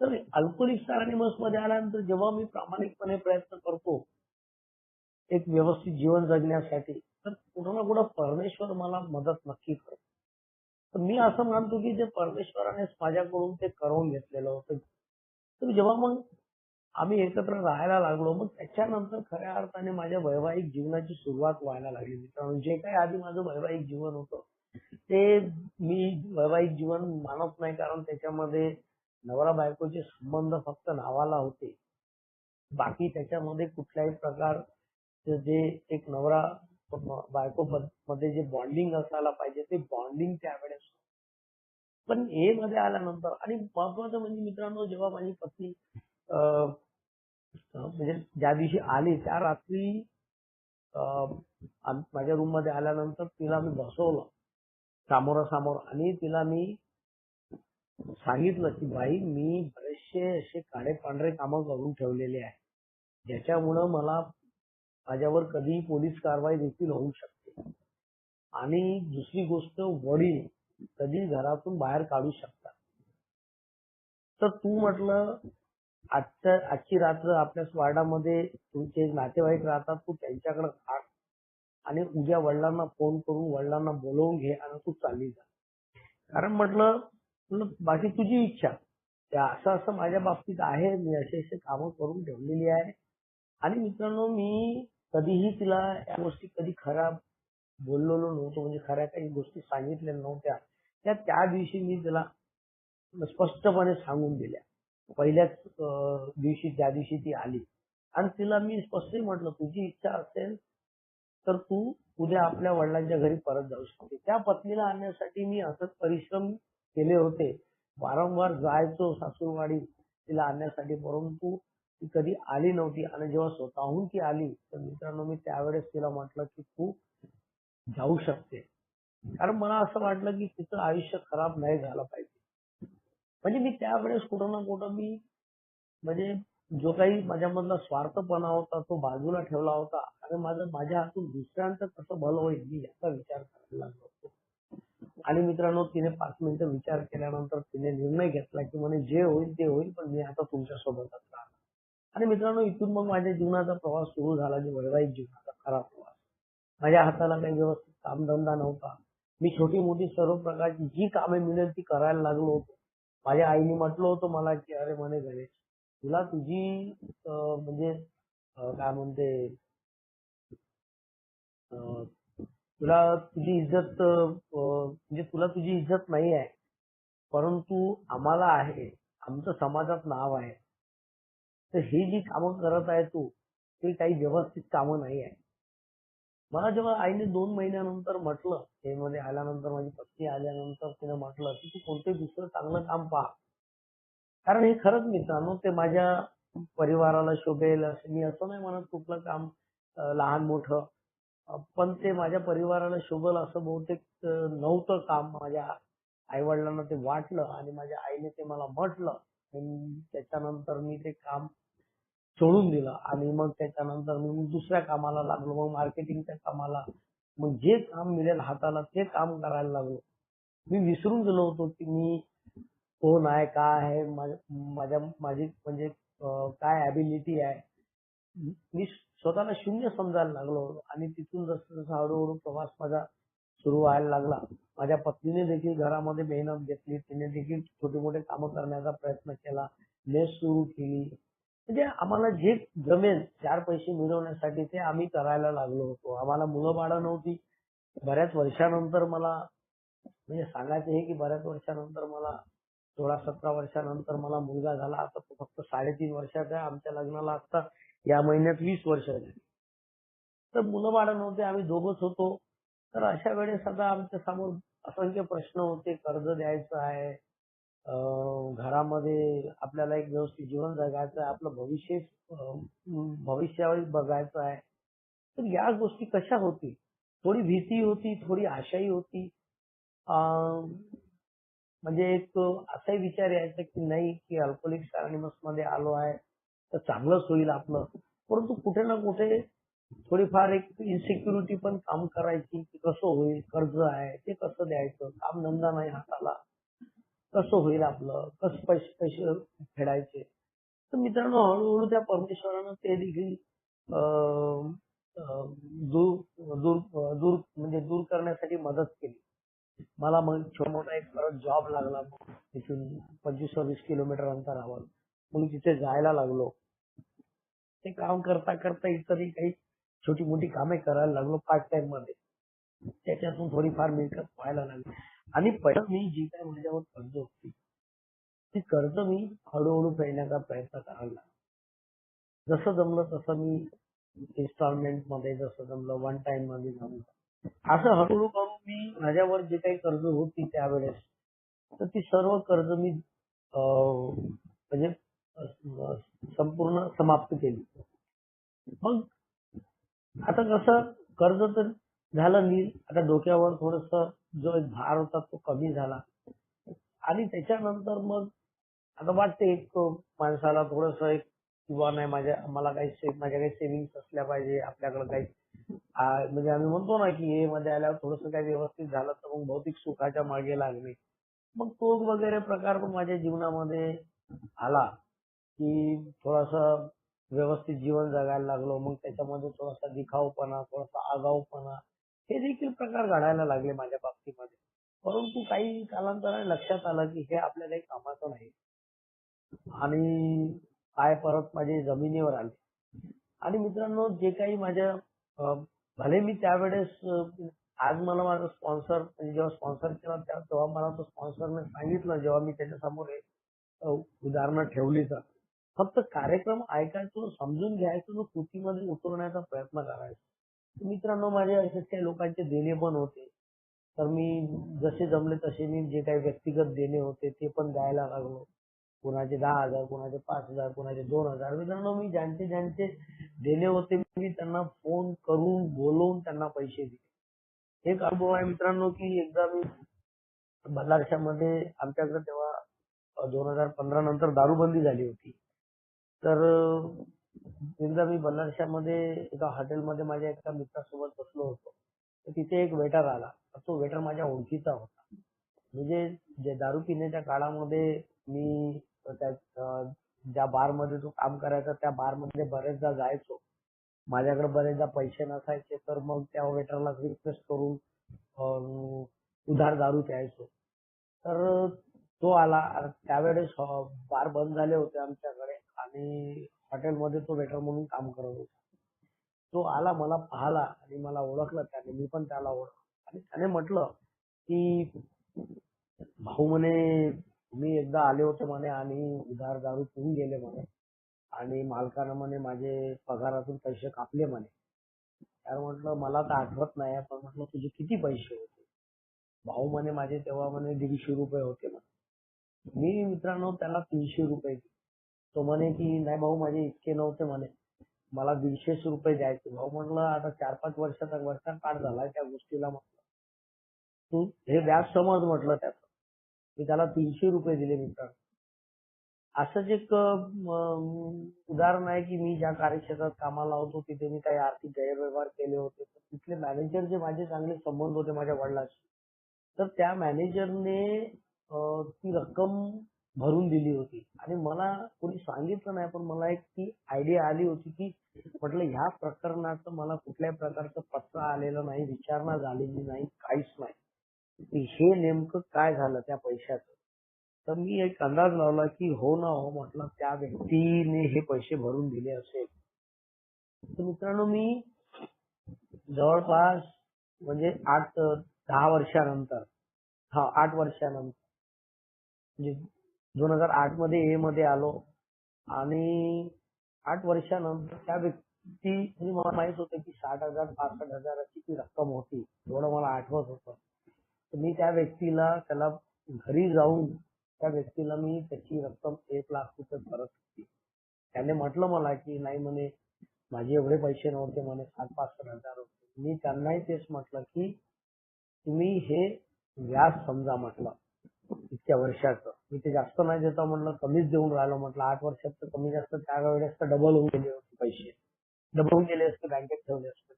तर अल्कोहोलिक्स अनॉनिमस मध्ये आल्यानंतर जेव्हा मी प्रामाणिकपणे प्रयत्न करतो एक व्यवस्थित जीवन जगण्यासाठी, तर कुठं ना कुठं परमेश्वर मला मदत नक्की करतो. तर मी असं मानतो की ते परमेश्वरानेच माझ्याकडून ते करवून घेतलेलं होतं. तर जेव्हा मग आम्ही एकत्र राहायला लागलो, मग त्याच्यानंतर खऱ्या अर्थाने माझ्या वैवाहिक जीवनाची सुरुवात व्हायला लागली मित्रांनो. जे काही आधी माझं वैवाहिक जीवन होतं ते मी वैवाहिक जीवन मानत नाही, कारण त्याच्यामध्ये नवरा बायकोचे संबंध फक्त नावाला होते. बाकी त्याच्यामध्ये कुठल्याही प्रकारचे जे एक नवरा बायको मध्ये जे बॉन्डिंग असायला पाहिजे ते बॉन्डिंग त्यावेळेस. पण हे मध्ये आल्यानंतर आणि महत्वाचं म्हणजे मित्रांनो जेव्हा माझी पत्नी म्हणजे ज्या दिवशी आली त्या रात्री माझ्या रूम मध्ये आल्यानंतर तिला मी बसवलं सामोरासमोर आणि तिला मी सांगितलं की बाई मी बरेचसे असे काळे पांढरे कामं करून ठेवलेले आहे, ज्याच्यामुळं मला माझ्यावर कधीही पोलीस कारवाई देखील होऊ शकते. आणि दुसरी गोष्ट वडील कधी घरातून बाहेर काढू शकतात. तर तू म्हटलं आजची रात्र आपल्या वार्डामध्ये तुमचे नातेवाईक राहतात, तू त्यांच्याकडे थांब आणि उद्या वडिलांना फोन करून वडिलांना बोलवून घे आणि तू चालली जा. कारण म्हटलं बाकी तुझी इच्छा. त्या असं असं माझ्या बाबतीत आहे, मी असे कामं करून ठेवलेली आहे. आणि मित्रांनो मी कधीही तिला या गोष्टी कधी खराब बोललेलो नव्हतो, म्हणजे खऱ्या काही गोष्टी सांगितलेल्या नव्हत्या. त्या दिवशी मी तिला स्पष्टपणे सांगून दिल्या. पहिल्याच दिवशी ज्या दिवशी ती आली आणि तिला मी स्पष्टही म्हटलं तुझी इच्छा असेल तर तू उद्या आपल्या वडिलांच्या घरी परत जाऊ शकते. त्या पत्नीला आणण्यासाठी मी असंच परिश्रम केले होते. वारंवार जायचो सासूरवाडी तिला आणण्यासाठी, परंतु ती कधी आली नव्हती. आणि जेव्हा स्वतःहून ती आली तर मित्रांनो मी त्यावेळेस तिला म्हटलं की तू जाऊ शकते. कारण मला असं वाटलं की तिचं आयुष्य खराब नाही झालं पाहिजे. म्हणजे मी त्यावेळेस कुठं ना कुठं मी म्हणजे जो काही माझ्यामधला स्वार्थपणा होता तो बाजूला ठेवला होता आणि माझ्या हातून दुसऱ्यांचं कसं भलं होईल मी याचा विचार करायला लागलो होतो. आणि मित्रांनो तिने 5 मिनिटं विचार केल्यानंतर तिने निर्णय घेतला की म्हणे जे होईल ते होईल, पण मी आता तुमच्या सोबतच राहणार. आणि मित्रांनो इथून मग माझ्या जीवनाचा प्रवास सुरू झाला, जो वैवाहिक जीवनाचा खरा प्रवास. माझ्या हाताला काही व्यवस्थित कामधंदा नव्हता. मी छोटी मोठी सर्व प्रकारची जी कामे मिळेल ती करायला लागलो होतो. माझ्या आईने म्हटलं होतं मला की अरे म्हणे गणेश तुला तुझी म्हणजे काय म्हणते तुला तुझी इज्जत म्हणजे तुला तुझी इज्जत नाही आहे, परंतु आम्हाला आहे, आमचं समाजात नाव आहे. तर ही जी कामं करत आहे तू ती काही व्यवस्थित कामं नाही आहे. मला जेव्हा आईने 2 महिन्यानंतर म्हटलं, हे मध्ये आल्यानंतर माझी पत्नी आल्यानंतर तिने म्हटलं की तू कोणतंही दुसरं चांगलं काम पहा. कारण हे खरंच मित्रांनो ते माझ्या परिवाराला शोभेल असं मी असं नाही म्हणत कुठलं काम लहान मोठं, पण ते माझ्या परिवाराला शोभेल असं बहुतेक नव्हतं काम. माझ्या आई वडिलांना ते वाटलं आणि माझ्या आईने ते मला म्हटलं. त्याच्यानंतर मी ते काम सोडून दिलं आणि मग त्याच्यानंतर मी दुसऱ्या कामाला लागलो, मग मार्केटिंगच्या कामाला. मग जे काम मिळेल हाताला ते काम करायला लागलो. मी विसरून गेलो होतो की मी कोण आहे, काय आहे, माझी म्हणजे काय ॲबिलिटी आहे. मी स्वतःला शून्य समजायला लागलो आणि तिथून जसं जसं हळूहळू प्रवास माझा सुरू व्हायला लागला. माझ्या पत्नीने देखील घरामध्ये मेहनत घेतली. तिने देखील छोटे मोठे कामं करण्याचा प्रयत्न केला. मेस सुरू केली. म्हणजे आम्हाला जे जमेल 4 पैसे मिळवण्यासाठी ते आम्ही करायला लागलो होतो. आम्हाला मुलं-बाळं नव्हती. बऱ्याच वर्षानंतर मला म्हणजे सांगायचं हे की बऱ्याच वर्षानंतर मला 16-17 वर्षानंतर मला मुलगा झाला. आता तो फक्त 3.5 वर्षाचा आहे. आमच्या लग्नाला आता या महिन्यात 20 वर्ष झाली. तर मुलं-बाळं नव्हते. आम्ही दोघंच होतो. तर अशा वेळेस आता आमच्या समोर असंख्य प्रश्न होते. कर्ज द्यायचं आहे. अ, घरामध्ये आपल्याला एक व्यवस्थित जीवन जगायचं आहे. आपलं भविष्यावर बघायचं आहे. तर या गोष्टी कशा होतील? थोडी भीती होती, थोडी आशाही होती. अ, म्हणजे एक असाही विचार यायचा की नाही की अल्कोहोलिक्स अनॉनिमस मध्ये आलो आहे तर चांगलंच होईल आपलं. परंतु कुठे ना कुठे थोडीफार एक इन्सिक्युरिटी पण काम करायची की कसं होईल, कर्ज आहे ते कसं द्यायचं, कामधंदा नाही हाताला, कसं होईल आपलं, कसं पैसे पैसे फेडायचे. तर मित्रांनो हळूहळू त्या परमेश्वरानं ते देखील अं, अं, दूर दूर दूर म्हणजे दूर करण्यासाठी मदत केली. मला मग छोटा मोठा एक परत जॉब लागला मग तिथून 25-26 किलोमीटर अंतरावर. मग तिथे जायला लागलो. ते काम करता करता इतरही काही छोटी मोठी कामे करायला लागलो पार्ट टाइम मध्ये. त्याच्यातून थोडीफार मिळकत व्हायला लागली. आणि पहिलं मी जी काही माझ्यावर कर्ज होती ती कर्ज मी हळूहळू फेडण्याचा प्रयत्न करायला लागलो. जसं जमलं तसं मी इन्स्टॉलमेंट मध्ये, जसं जमलं वन टाइम मध्ये जमलं. असं हळूहळू करून मी माझ्यावर जे काही कर्ज होती त्यावेळेस तर ती सर्व कर्ज मी म्हणजे संपूर्ण समाप्त केली. मग आता कसं कर्ज तर झालं नील. आता डोक्यावर थोडस जो एक भार होता तो कमी झाला. आणि त्याच्यानंतर मग आता वाटते एक माणसाला थोडस एक किंवा नाही मला काही माझ्या काही सेव्हिंग्स असल्या पाहिजे आपल्याकडे काही. म्हणजे आम्ही म्हणतो ना की हे मध्ये आल्यावर थोडस काही व्यवस्थित झालं तर मग भौतिक सुखाच्या मागे लागणे. मग तो वगैरे प्रकार पण माझ्या जीवनामध्ये आला की थोडासा व्यवस्थित जीवन जगायला लागलो. मग त्याच्यामध्ये थोडासा दिखाऊपणा, थोडासा आगाऊपणा हे देखील प्रकार घडायला लागले माझ्या बाबतीमध्ये. परंतु काही कालांतराने लक्षात आलं की हे आपल्या काही कामाचं नाही. आणि पाय परत माझे जमिनीवर आले. आणि मित्रांनो जे काही माझ्या अ, भले मी त्यावेळेस आज मला माझा स्पॉन्सर म्हणजे जेव्हा स्पॉन्सर केला तेव्हा मला तो स्पॉन्सरने सांगितलं जेव्हा मी त्याच्यासमोर हे उदाहरणं ठेवली तर फक्त कार्यक्रम ऐकायचो, समजून घ्यायचो व कृतीमध्ये उतरवण्याचा प्रयत्न करायचो. मित्रांनो माझे असेच काही लोकांचे देणे पण होते. तर मी जसे जमले तसे मी जे काही व्यक्तिगत देणे होते ते पण द्यायला लागलो. कुणाचे 10,000, कुणाचे 5,000, कुणाचे 2,000. मित्रांनो मी ज्यांचे ज्यांचे देणे होते मी त्यांना फोन करून बोलवून त्यांना पैसे दिले. एक अनुभव आहे मित्रांनो की एकदा मी बल्लारशामध्ये आमच्याकडे तेव्हा 2015 नंतर दारूबंदी झाली होती. तर एकदा मी बल्लारशामध्ये एका हॉटेलमध्ये माझ्या एका मित्रासोबत बसलो होतो. तर तिथे एक वेटर आला. तर तो वेटर माझ्या ओळखीचा होता. म्हणजे जे दारू पिण्याच्या काळामध्ये मी त्या ज्या बारमध्ये तो काम करायचा त्या बारमध्ये बरेचदा जायचो. माझ्याकडे बरेचदा पैसे नसायचे तर मग त्या वेटरला रिक्वेस्ट करून उधार दारू प्यायचो. तर तो आला. त्यावेळेस बार बंद झाले होते आमच्याकडे आणि हॉटेलमध्ये तो वेटर म्हणून काम करत होता. तो आला मला पाहिला आणि मला ओळखलं त्याने. मी पण त्याला ओळखलं आणि त्याने म्हटलं की भाऊ म्हणे तुम्ही एकदा आले होते म्हणे आणि उधार दारू पिऊन गेले म्हणे आणि मालकानं म्हणे माझे पगारातून पैसे कापले म्हणे. त्यावर म्हटलं मला तर आठवत नाही पण म्हटलं तुझे किती पैसे होते? भाऊ म्हणे माझे तेव्हा म्हणे 150 रुपये होते म्हणे. मी मित्रांनो त्याला 300 रुपये दिले. तो म्हणे की नाही भाऊ माझे इतके नव्हते म्हणे. मला 150 रुपये द्यायचे. भाऊ म्हटलं आता 4-5 वर्षाचा काळ झालाय त्या गोष्टीला. म्हटलं तू हे व्याज समज म्हटलं त्याचं. मी त्याला 300 रुपये दिले मित्रांनो. असंच एक उदाहरण आहे की मी ज्या कार्यक्षेत्रात कामाला होतो तिथे मी काही आर्थिक गैरव्यवहार केले होते. तर तिथले मॅनेजर जे माझे चांगले संबंध होते माझ्या वडिलांशी. तर त्या मॅनेजरने ती रक्कम भरून दिली होती आणि मला कोणी सांगितलं नाही पण मला एक ती आयडिया आली होती की म्हटलं ह्या प्रकरणाचं मला कुठल्याही प्रकारचं पत्र आलेलं नाही, विचारणा झालेली नाही, काहीच नाही. हे नेमकं काय झालं त्या पैशाचं. तर मी एक अंदाज लावला की हो ना हो, म्हटलं त्या व्यक्तीने हे पैसे भरून दिले असेल. तर मित्रांनो, मी जवळपास म्हणजे 10 वर्षानंतर, 8 वर्षानंतर, म्हणजे 2008 मध्ये ए मध्ये आलो आणि 8 वर्षानंतर त्या व्यक्ती, म्हणजे मला माहित होतं की 60,000 65,000 ती रक्कम होती, एवढं मला आठवत होतं. तर मी त्याला घरी जाऊन त्या व्यक्तीला मी त्याची रक्कम 1,00,000 परत केली. त्याने म्हटलं मला की नाही म्हणे, माझे एवढे पैसे नव्हते म्हणे, 60,000-65,000 होते. मी त्यांनाही तेच म्हटलं की तुम्ही हे व्याज समजा म्हटलं इतक्या वर्षाचं. मी ते जास्त नाही देता म्हटलं, कमीच देऊन राहिलो म्हटलं. 8 वर्षात तर कमी जास्त त्यावेळेस तर डबल होऊन गेले होते पैसे. डबल होऊन गेले असते, बँकेत ठेवले असते.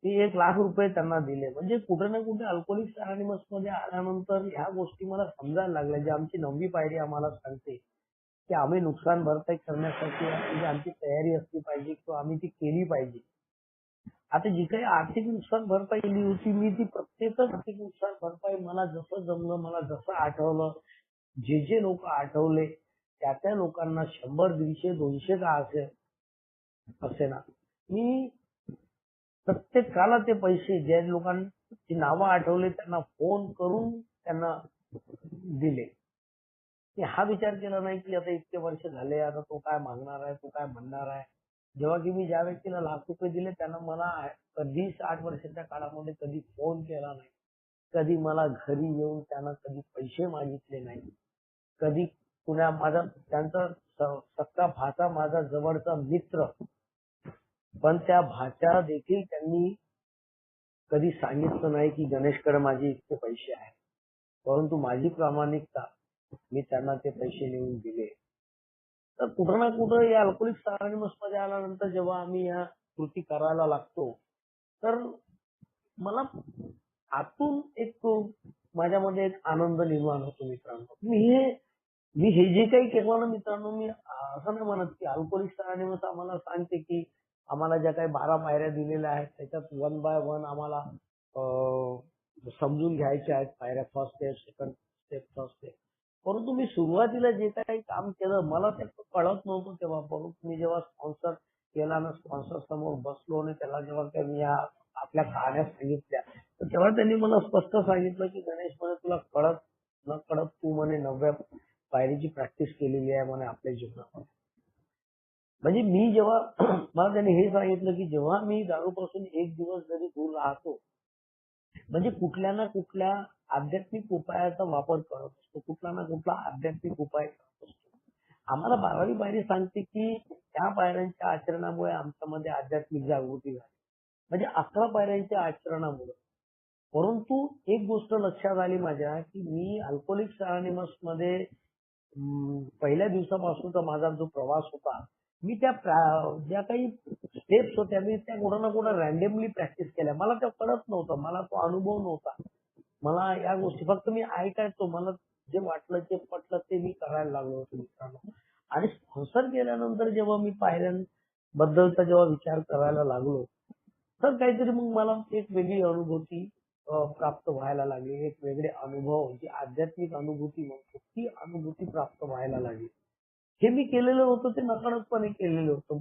मी 1,00,000 त्यांना दिले. म्हणजे कुठे ना कुठे अल्कोहोलिक्स अनॉनिमस मध्ये आल्यानंतर ह्या गोष्टी मला समजायला लागल्या. जी आमची 9वी पायरी आम्हाला सांगते की आम्ही नुकसान भरपाई करण्यासाठी म्हणजे आमची तयारी असली पाहिजे किंवा आम्ही ती केली पाहिजे. आता जी काही आर्थिक नुकसान भरपाई केली होती, मी ती प्रत्येकच आर्थिक नुकसान भरपाई मला जसं जमलं, मला जसं आठवलं, जे लोक आठवले, त्या लोकांना 100, 150, 200 का असेना, मी प्रत्येकाला ते पैसे, ज्या लोकांची नावं आठवले त्यांना फोन करून त्यांना दिले. मी हा विचार केला नाही की आता इतके वर्ष झाले, आता तो काय मागणार आहे, तो काय म्हणणार आहे. जेव्हा की मी ज्या व्यक्तीला ₹1,00,000 दिले त्यानं मला कधीच 8 वर्षाच्या काळामध्ये कधी फोन केला नाही. कधी मला घरी येऊन त्यानं कधी पैसे मागितले नाही. कधी त्यांचा सख्खा भाचा माझा जवळचा मित्र, पण त्या भाच्या देखील त्यांनी कधी सांगितलं नाही की गणेशकडे माझे इतके पैसे आहेत. परंतु माझी प्रामाणिकता, मी त्यांना ते पैसे नेऊन दिले. तर कुठं ना कुठं या अल्कोहोलिक्स अनॉनिमस मध्ये आल्यानंतर जेव्हा आम्ही या कृती करायला लागतो, तर मला आतून एक माझ्यामध्ये एक आनंद निर्माण होतो मित्रांनो. मी हे जे काही केलं ना मित्रांनो, मी असं नाही म्हणत की अल्कोहोलिक्स अनॉनिमस आम्हाला सांगते की आम्हाला ज्या काही 12 पायऱ्या दिलेल्या आहेत त्याच्यात 1 बाय 1 आम्हाला समजून घ्यायच्या आहेत पायऱ्या, first step, second step, third step. परंतु मी सुरुवातीला जे काही काम केलं मला ते कळत नव्हतं तेव्हा. परंतु मी जेव्हा स्पॉन्सर केला ना, स्पॉन्सर समोर बसलो आणि त्याला जेव्हा काही मी आपल्या कहाण्या सांगितल्या, तर तेव्हा त्यांनी मला स्पष्ट सांगितलं की गणेश म्हणे, तुला कळत न कळत तू म्हणे 9व्या पायरीची प्रॅक्टिस केलेली आहे म्हणे आपल्या जीवनामध्ये. म्हणजे मी जेव्हा मला त्याने हे सांगितलं की जेव्हा मी दारूपासून एक दिवस जरी दूर राहतो, म्हणजे कुठल्या ना कुठल्या आध्यात्मिक उपायाचा वापर करत असतो, कुठला ना कुठला आध्यात्मिक उपाय करत असतो. आम्हाला 12वी पायरी सांगते की त्या पायऱ्यांच्या आचरणामुळे आमच्यामध्ये आध्यात्मिक जागृती झाली. म्हणजे 11 पायऱ्यांच्या आचरणामुळे. परंतु एक गोष्ट लक्षात आली माझ्या की मी अल्कोहोलिक्स अनॉनिमस मध्ये पहिल्या दिवसापासूनचा माझा जो प्रवास होता, मी ज्या काही स्टेप्स होत्या मी त्या कुठं ना कुठं रॅन्डमली प्रॅक्टिस केल्या. मला त्या कळत नव्हतं, मला तो अनुभव नव्हता. मला या गोष्टी फक्त मी ऐकायचो. मला जे वाटलं, जे पटलं ते मी करायला लागलो होतो मित्रांनो. आणि स्पॉन्सर केल्यानंतर जेव्हा मी पायऱ्यांबद्दलचा जेव्हा विचार करायला लागलो, तर काहीतरी मग मला एक वेगळी अनुभूती प्राप्त व्हायला लागली. एक वेगळे अनुभव, जी आध्यात्मिक अनुभूती म्हणतो, ती अनुभूती प्राप्त व्हायला लागली. हे मी केलेलं होतं ते नकळतपणे केलेलं होतं.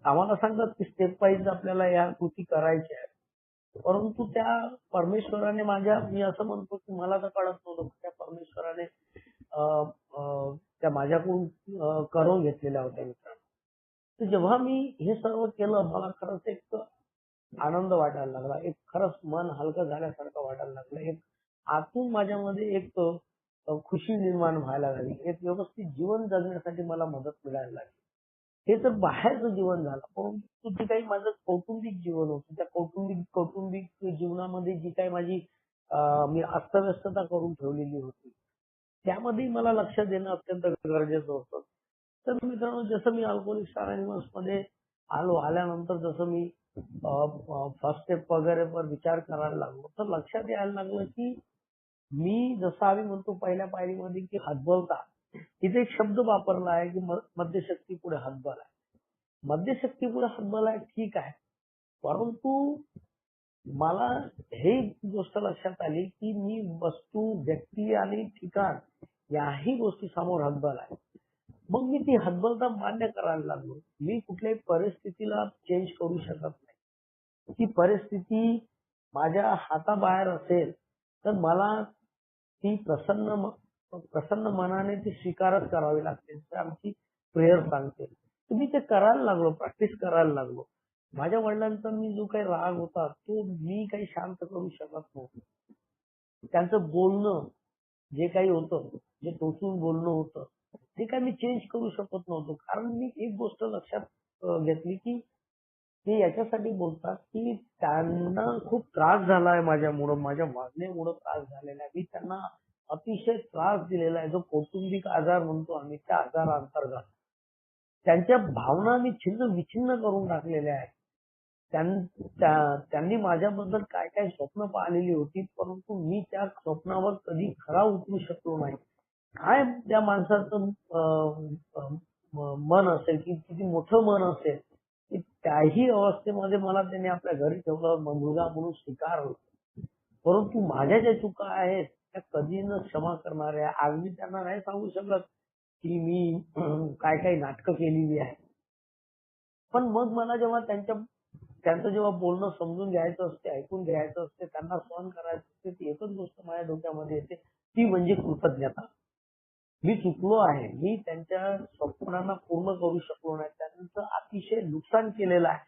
आम्हाला सांगतात की स्टेप वाईज आपल्याला या कृती करायच्या आहेत. परंतु त्या परमेश्वराने मी असं म्हणतो की मला तर कळत नव्हतं, त्या परमेश्वराने अ, अ, त्या माझ्याकडून करून घेतलेल्या होत्या मित्रांनो. तर जेव्हा मी हे सर्व केलं, मला खरंच एक आनंद वाटायला लागला. एक खरंच मन हलकं झाल्यासारखं वाटायला लागलं. एक आतून माझ्यामध्ये एक खुशी निर्माण व्हायला लागली. एक व्यवस्थित जीवन जगण्यासाठी मला मदत मिळायला लागली. हे तर बाहेरचं जीवन झालं. परंतु जे काही माझं कौटुंबिक जीवन होतं, त्या कौटुंबिक जीवनामध्ये जी काही माझी मी अस्तव्यस्तता करून ठेवलेली होती, त्यामध्ये मला लक्ष देणं अत्यंत गरजेचं होतं. तर मित्रांनो, जसं मी अल्कोहोलिक्स अनॉनिमस मध्ये आल्यानंतर जसं मी फर्स्ट स्टेप वगैरे वर विचार करायला लागलो, तर लक्षात यायला लागलं की मी जसं आम्ही म्हणतो पहिल्या पायरीमध्ये की हतबलता, तिथे एक शब्द वापरला आहे की मध्यशक्ती पुढे हतबल आहे. मध्यशक्ती पुढे हतबल आहे, ठीक आहे. परंतु मला हे गोष्ट लक्षात आली की मी वस्तू, व्यक्ती आणि ठिकाण याही गोष्टी समोर हतबल आहे. मग मी ती हतबलता मान्य करायला लागलो. मी कुठल्याही परिस्थितीला चेंज करू शकत नाही. ती परिस्थिती माझ्या हाताबाहेर असेल तर मला ती प्रसन्न मनाने ती स्वीकारच करावी लागते. तर आमची प्रेयर सांगते. तर मी ते करायला लागलो, प्रॅक्टिस करायला लागलो. माझ्या वडिलांचा मी जो काही राग होता तो मी काही शांत करू शकत नव्हतो. त्यांचं बोलणं जे काही होतं, जे टोचून बोलणं होतं, ते काही मी चेंज करू शकत नव्हतो. कारण मी एक गोष्ट लक्षात घेतली की ते याच्यासाठी बोलतात की त्यांना खूप त्रास झालाय माझ्यामुळं, माझ्या वागण्यामुळं त्रास झालेला आहे. मी त्यांना अतिशय त्रास दिलेला आहे. जो कौटुंबिक आजार म्हणतो आम्ही, त्या आजाराअंतर्गत त्यांच्या भावना मी छिन्न विछिन्न करून टाकलेल्या आहेत. त्यांनी माझ्याबद्दल काय काय स्वप्न पाहिलेली होती, परंतु मी त्या स्वप्नावर कधी खरा उतरू शकलो नाही. काय त्या माणसाचं मन असेल की किती मोठं मन असेल की त्याही अवस्थेमध्ये मला त्यांनी आपल्या घरी ठेवलं, मुलगा म्हणून स्वीकारलं. परंतु माझ्या ज्या चुका आहेत त्या कधी न क्षमा करणाऱ्या. आज मी त्यांना नाही सांगू शकत की मी काय काय नाटकं केलेली आहेत. पण मग मला जेव्हा त्यांचं जेव्हा बोलणं समजून घ्यायचं असते, ऐकून घ्यायचं असते, त्यांना सहन करायचं असते, ती एकच गोष्ट माझ्या डोक्यामध्ये येते, ती म्हणजे कृतज्ञता. मी चुकलो आहे. मी त्यांच्या स्वप्नांना पूर्ण करू शकलो नाही. त्यांचं अतिशय नुकसान केलेलं आहे.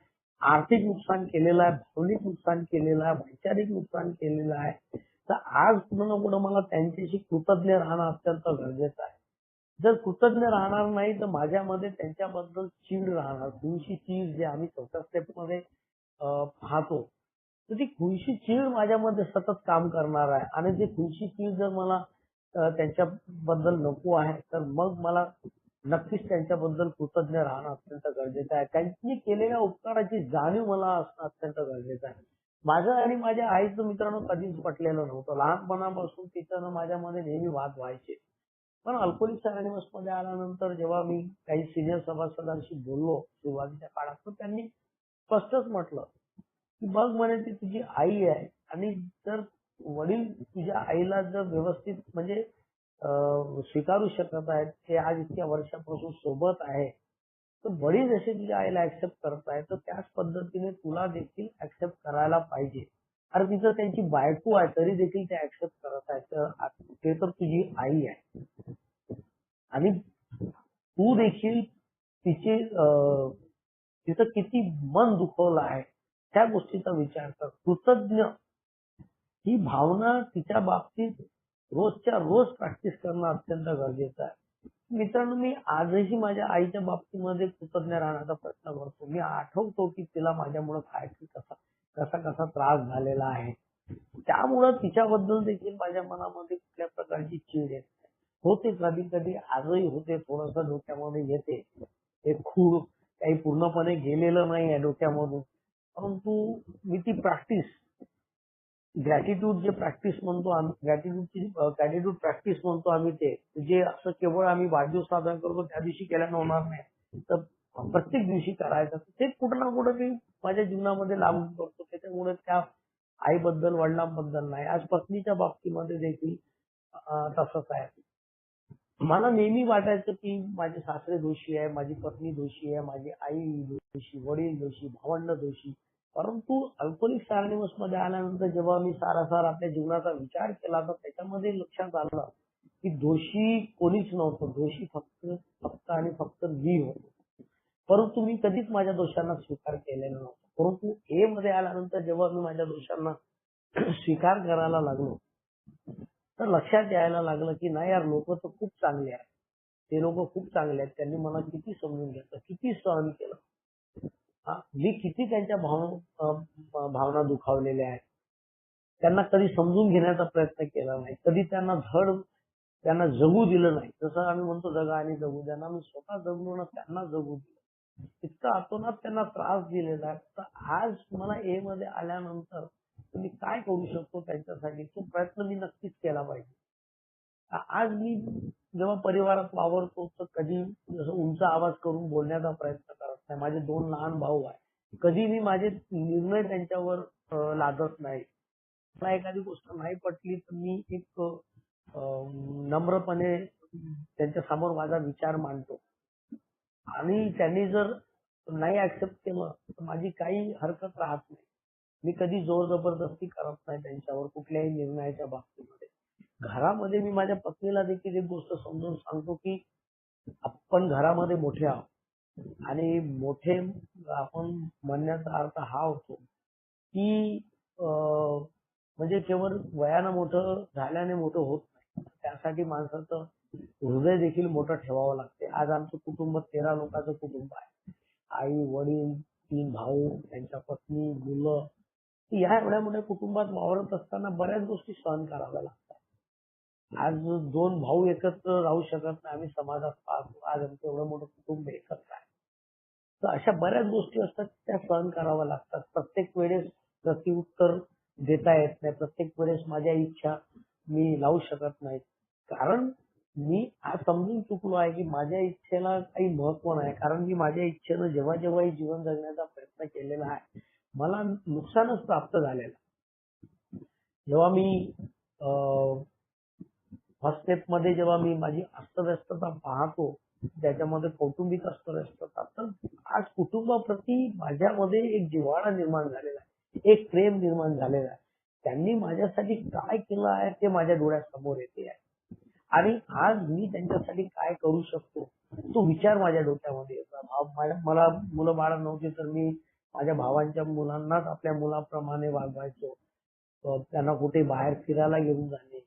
आर्थिक नुकसान केलेलं आहे, भावनिक नुकसान केलेलं आहे, वैचारिक नुकसान केलेलं आहे. तर आज कुठं ना कुठं मला त्यांच्याशी कृतज्ञ राहणं अत्यंत गरजेचं आहे. जर कृतज्ञ राहणार नाही तर माझ्यामध्ये त्यांच्याबद्दल चीड राहणार. थोडीशी चीड जे आम्ही चौथ्या स्टेपमध्ये पाहतो. तर ती थोडीशी चीड माझ्यामध्ये सतत काम करणार आहे आणि ती थोडीशी चीड जर मला त्यांच्याबद्दल नको आहे तर मग मला नक्कीच त्यांच्याबद्दल कृतज्ञ राहणं अत्यंत गरजेचं आहे. त्यांनी केलेल्या उपकाराची जाणीव मला असणं अत्यंत गरजेचं आहे. माझं आणि माझ्या आईचं मित्रांनो कधीच पटलेलं नव्हतं. लहानपणापासून तिचं आणि माझ्यामध्ये नेहमी वाद व्हायचे. पण अल्कोहोलिक्स अनॉनिमस मध्ये आल्यानंतर जेव्हा मी काही सिनियर सभासदांशी बोललो सुरुवातीच्या काळात, तर त्यांनी स्पष्टच म्हटलं की बघ म्हणे ती तुझी आई आहे आणि जर वडील तुझ्या आईला जर व्यवस्थित म्हणजे स्वीकारू शकत आहेत, ते आज इतक्या वर्षापासून सोबत आहे, तर वडील जसे तुझ्या आईला ऍक्सेप्ट करत आहेत तर त्याच पद्धतीने तुला देखील ऍक्सेप्ट करायला पाहिजे. अरे तिचं त्यांची बायको आहे तरी देखील ते ऍक्सेप्ट करत आहेत, तर ते तर तुझी आई आहे आणि तू देखील तिचे तिचं किती मन दुखवलं आहे त्या गोष्टीचा विचार कर. कृतज्ञ ही भावना तिच्या बाबतीत रोजच्या रोज प्रॅक्टिस करणं अत्यंत गरजेचं आहे. मित्रांनो, मी आजही माझ्या आईच्या बाबतीमध्ये कृतज्ञ राहण्याचा प्रयत्न करतो. मी आठवतो की तिला माझ्यामुळे काय कसा कसा कसा त्रास झालेला आहे. त्यामुळं तिच्याबद्दल देखील माझ्या मनामध्ये कुठल्या प्रकारची चीड येत नाही. होते कधी कधी आजही होते, थोडंसं डोक्यामध्ये येते. ते खूप काही पूर्णपणे गेलेलं नाही आहे डोक्यामधून. परंतु मी ती प्रॅक्टिस ग्रॅटिट्यूड जे प्रॅक्टिस म्हणतो आम्ही, ग्रॅटिट्यूड प्रॅक्टिस म्हणतो आम्ही, ते जे असं केवळ आम्ही वाढदिवस साजरा करतो त्या दिवशी केल्यानं होणार नाही, तर प्रत्येक दिवशी करायचं. ते कुठं ना कुठं मी माझ्या जीवनामध्ये लागू करतो. त्याच्यामुळे त्या आईबद्दल, वडिलांबद्दल नाही, आज पत्नीच्या बाबतीमध्ये देखील तसंच आहे. मला नेहमी वाटायचं की माझे सासरे दोषी आहे, माझी पत्नी दोषी आहे, माझी आई दोषी, वडील दोषी, भावंड दोषी. परंतु अल्कोहोलिक्स अनॉनिमस मध्ये आल्यानंतर जेव्हा मी सारासार आपल्या जीवनाचा विचार केला तर त्याच्यामध्ये लक्षात आलं की दोषी कोणीच नव्हतं. दोषी फक्त फक्त आणि फक्त मी होतो. परंतु मी कधीच माझ्या दोषांना स्वीकार केलेला नव्हता. परंतु ए मध्ये आल्यानंतर जेव्हा मी माझ्या दोषांना स्वीकार करायला लागलो तर लक्षात यायला लागलं की नाही यार, लोक तर खूप चांगले आहेत. ते लोक खूप चांगले आहेत. त्यांनी मला किती समजून घेतलं, किती सहन केलं. मी किती त्यांच्या भावना दुखावलेल्या आहेत. त्यांना कधी समजून घेण्याचा प्रयत्न केला नाही. कधी त्यांना जगू दिलं नाही. जसं आम्ही म्हणतो जगा आणि जगू द्या, मी स्वतः जगलो ना त्यांना जगू दिलं. इतका अतोनात त्यांना त्रास दिलेला आहे. तर आज मला ए मध्ये आल्यानंतर मी काय करू शकतो त्यांच्यासाठी, तो प्रयत्न मी नक्कीच केला पाहिजे. आज मी जेव्हा परिवारात वावरतो तर कधी जसं उंच आवाज करून बोलण्याचा प्रयत्न करत नाही. माझे 2 लहान भाऊ आहेत. कधी मी माझे निर्णय त्यांच्यावर लादत नाही. मला एखादी गोष्ट नाही पटली तर मी एक नम्रपणे त्यांच्या समोर माझा विचार मांडतो आणि त्यांनी जर नाही ऍक्सेप्ट केलं तर माझी काही हरकत राहत नाही. मी कधी जोर जबरदस्ती करत नाही त्यांच्यावर कुठल्याही निर्णयाच्या बाबतीमध्ये. घरामध्ये मी माझ्या पत्नीला देखील एक गोष्ट समजून सांगतो की आपण घरामध्ये मोठे आहोत आणि मोठे आपण म्हणण्याचा अर्थ हा होतो की म्हणजे केवळ वयानं मोठं झाल्याने मोठं होत नाही. त्यासाठी माणसाचं हृदय देखील मोठं ठेवावं लागते. आज आमचं कुटुंब 13 लोकांचं कुटुंब आहे. आई, वडील, 3 भाऊ, त्यांच्या पत्नी, मुलं. या एवढ्या मोठ्या कुटुंबात वावरत असताना बऱ्याच गोष्टी सहन कराव्या लागतात. आज 2 भाऊ एकत्र राहू शकत नाही. आम्ही समाजात पाहतो. आज आमचं एवढं मोठं कुटुंब एकत्र आहे. तर अशा बऱ्याच गोष्टी असतात त्या सहन कराव्या लागतात. प्रत्येक वेळेस प्रत्युत्तर देता येत नाही. प्रत्येक वेळेस माझ्या इच्छा मी लावू शकत नाही. कारण मी आज समजून चुकलो आहे की माझ्या इच्छेला काही महत्व नाही. कारण मी माझ्या इच्छेनं जेव्हा जेव्हाही जीवन जगण्याचा प्रयत्न केलेला आहे, मला नुकसानच प्राप्त झालेलं आहे. जेव्हा मी फर्स्ट स्टेप मध्ये जेव्हा मी माझी अस्तव्यस्तता पाहतो, त्याच्यामध्ये कौटुंबिक अस्तव्यस्तता, तर आज कुटुंबाप्रती माझ्यामध्ये एक जिव्हाळा निर्माण झालेला आहे, एक प्रेम निर्माण झालेलं आहे. त्यांनी माझ्यासाठी काय केलं आहे ते माझ्या डोळ्यासमोर येते आहे आणि आज मी त्यांच्यासाठी काय करू शकतो तो विचार माझ्या डोक्यामध्ये येतो. मला मुलं बाळ नव्हती तर मी माझ्या भावांच्या मुलांनाच आपल्या मुलाप्रमाणे वागवायचो. त्यांना कुठे बाहेर फिरायला घेऊन जाणे,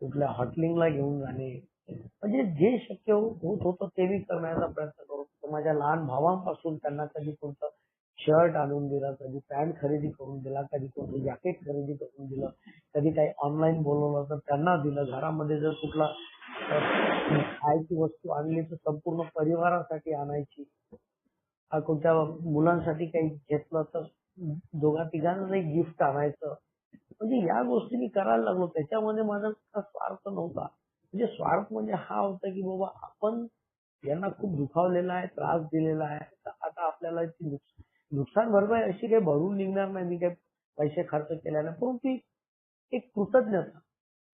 कुठल्या हॉटेलिंगला घेऊन जाणे, म्हणजे जे शक्य होत होतं ते मी करण्याचा प्रयत्न करत होतो. माझ्या लहान भावांपासून त्यांना कधी कोणतं शर्ट आणून दिलं, कधी पॅन्ट खरेदी करून दिला, कधी कोणतं जॅकेट खरेदी करून दिलं, कधी काही ऑनलाईन बोलवलं तर त्यांना दिलं. घरामध्ये जर कुठला खायची वस्तू आणली तर संपूर्ण परिवारासाठी आणायची. कोणत्या मुलांसाठी काही घेतलं तर दोघा तिघांना एक गिफ्ट आणायचं. म्हणजे या गोष्टी मी करायला लागलो. त्याच्यामध्ये माझा स्वार्थ नव्हता. म्हणजे स्वार्थ म्हणजे हा होता की बाबा आपण यांना खूप दुखावलेला आहे, त्रास दिलेला आहे. तर आता आपल्याला नुकसान भरपाई अशी काही भरून निघणार नाही मी काही पैसे खर्च केल्याने, परंतु एक कृतज्ञता.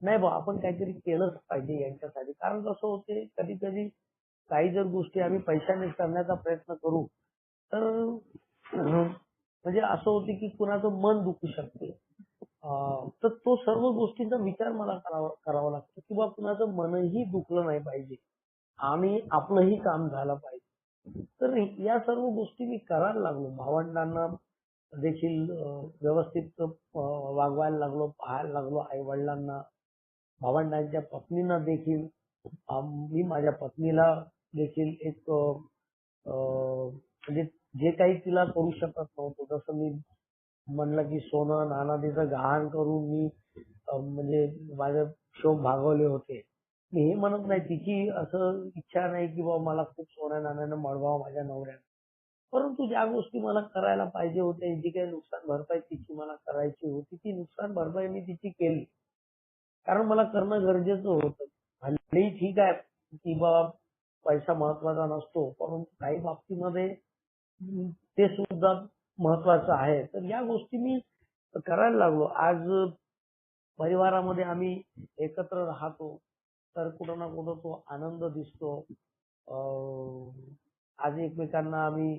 नाही बा आपण काहीतरी केलंच पाहिजे यांच्यासाठी. कारण कसं होते कधी कधी काही जर गोष्टी आम्ही पैशाने करण्याचा प्रयत्न करू तर म्हणजे असं होते की कुणाचं मन दुखू शकते. तर तो सर्व गोष्टींचा विचार मला करावा लागतो किंवा कुणाचं मनही दुखलं नाही पाहिजे आणि आपलंही काम झालं पाहिजे. तर या सर्व गोष्टी मी करायला लागलो. भावंडांना देखील व्यवस्थित वागवायला लागलो, पाहायला लागलो. आई वडिलांना, भावंडांच्या पत्नींना देखील मी माझ्या पत्नीला देखील एक म्हणजे जे काही तिला करू शकत नव्हतो, जसं मी म्हणलं की सोनं नाणं गहाण करून मी म्हणजे माझे शौक भागवले होते. मी हे म्हणत नाही, तिची असं इच्छा नाही की बाबा मला खूप सोन्या नाण्यानं मडवावं माझ्या नवऱ्याने. परंतु ज्या गोष्टी मला करायला पाहिजे होत्या, जी काही नुकसान भरपाई तिची मला करायची होती, ती नुकसान भरपाई मी तिची केली. कारण मला करणं गरजेचं होतं. भलेही ठीक आहे की बाबा पैसा महत्वाचा नसतो, परंतु काही बाबतीमध्ये ते सुद्धा महत्वाचं आहे. तर या गोष्टी मी करायला लागलो. आज परिवारामध्ये आम्ही एकत्र राहतो तर कुठं ना कुठं तो आनंद दिसतो. आज एकमेकांना आम्ही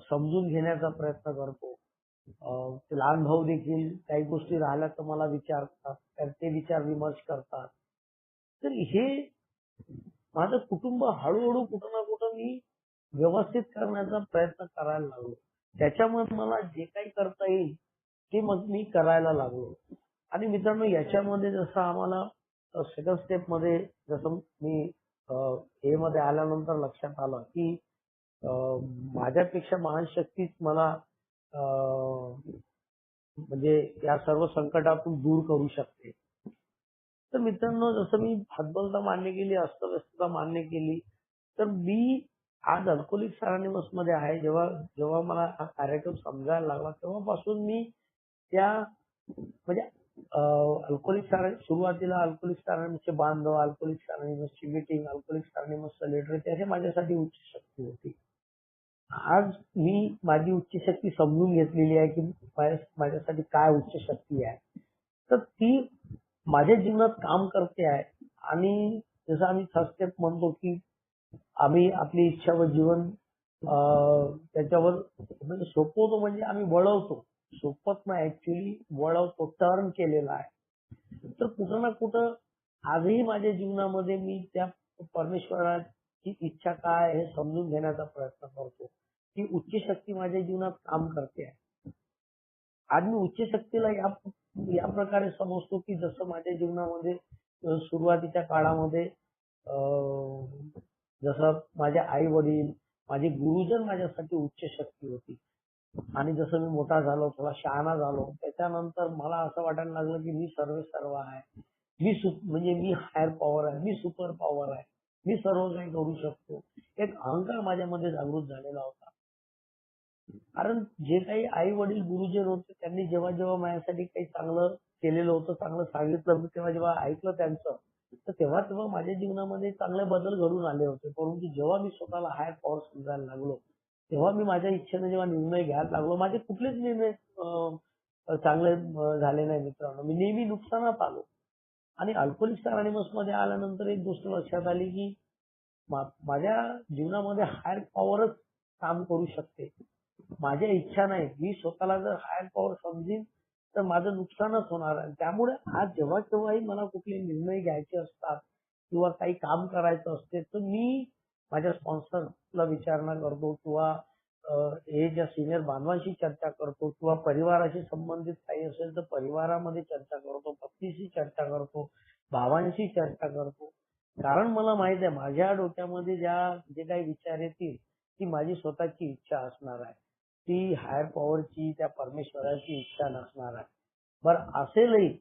समजून घेण्याचा प्रयत्न करतो. ते लहान भाऊ देखील काही गोष्टी राहिल्या तर मला विचारतात, तर ते विचार विमर्श करतात. तर हे माझं कुटुंब हळूहळू कुठं ना कुठं मी व्यवस्थित करण्याचा प्रयत्न करायला लागलो. त्याच्यामुळे मला जे काही करता येईल ते मग मी करायला लागलो. आणि मित्रांनो याच्यामध्ये जसं आम्हाला सेकंड स्टेप मध्ये जसं मी ए मध्ये आल्यानंतर लक्षात आलं की माझ्यापेक्षा महान शक्तीच मला म्हणजे या सर्व संकटातून दूर करू शकते. तर मित्रांनो जसं मी हतबलता मान्य केली, अस्तव्यस्तता मान्य केली, तर मी आज अल्कोहोलिक्स अनॉनिमस मध्ये आहे. जेव्हा जेव्हा मला हा कार्यक्रम समजायला लागला तेव्हापासून मी त्या म्हणजे अल्कोहोलिक्स सुरुवातीला अल्कोहोलिक्स अनॉनिमसचे बांधव, अल्कोहोलिक्स अनॉनिमसची मीटिंग, अल्कोहोलिक्स अनॉनिमसचा लीडर, हे माझ्यासाठी उच्च शक्ती होती. आज मी माझी उच्च शक्ती समजून घेतलेली आहे की माझ्यासाठी काय उच्च शक्ती आहे. तर ती माझ्या जीवनात काम करते आहे. आणि जसं आम्ही फर्स्ट स्टेप म्हणतो की आम्ही आपली इच्छा व जीवन त्याच्यावर म्हणजे सोपवतो, म्हणजे आम्ही वळवतो. सोपवत नाही, ऍक्च्युली वळवतो, टर्न केलेला आहे. तर कुठं ना कुठं आजही माझ्या जीवनामध्ये मी त्या परमेश्वराची इच्छा काय हे समजून घेण्याचा प्रयत्न करतो. ती उच्च शक्ती माझ्या जीवनात काम करते आहे. आज मी उच्च शक्तीला या प्रकारे समजतो की जसं माझ्या जीवनामध्ये सुरुवातीच्या काळामध्ये जसं माझे आई वडील, माझे गुरुजन माझ्यासाठी उच्च शक्ती होती. आणि जसं मी मोठा झालो, थोडा शहाणा झालो, त्याच्यानंतर मला असं वाटायला लागलं की मी सर्व आहे. म्हणजे मी हायर पॉवर आहे, मी सुपर पॉवर आहे, मी सर्व काही करू शकतो. एक अहंकार माझ्यामध्ये जागृत झालेला होता. कारण जे काही आई वडील गुरुजन होते त्यांनी जेव्हा जेव्हा माझ्यासाठी काही चांगलं केलेलं होतं, चांगलं सांगितलं, मी तेव्हा जेव्हा ऐकलं त्यांचं, तर तेव्हा तेव्हा माझ्या जीवनामध्ये चांगले बदल घडून आले होते. परंतु जेव्हा मी स्वतःला हायर पॉवर समजायला लागलो, तेव्हा मी माझ्या इच्छेने जेव्हा निर्णय घ्यायला लागलो, माझे कुठलेच निर्णय चांगले झाले नाही मित्रांनो. मी नेहमी नुकसानात आलो. आणि अल्कोहोलिक्स अनॉनिमस मध्ये आल्यानंतर एक गोष्ट लक्षात आली की माझ्या जीवनामध्ये हायर पॉवरच काम करू शकते. माझ्या इच्छा नाही. मी स्वतःला जर हायर पॉवर समजीन तर माझं नुकसानच होणार आहे. त्यामुळे आज जेव्हा केव्हाही मला कुठले निर्णय घ्यायचे असतात किंवा काही काम करायचं असते, तर मी माझ्या स्पॉन्सरला विचारणा करतो किंवा हे ज्या सिनियर बांधवांशी चर्चा करतो किंवा परिवाराशी संबंधित काही असेल तर परिवारामध्ये चर्चा करतो, पत्नीशी चर्चा करतो, भावांशी चर्चा करतो. कारण मला माहित आहे माझ्या डोक्यामध्ये जे काही विचार येतील ती माझी स्वतःची इच्छा असणार आहे. ती हायर पॉवरची, त्या परमेश्वराची इच्छा नसणार आहे. बरं असेलही,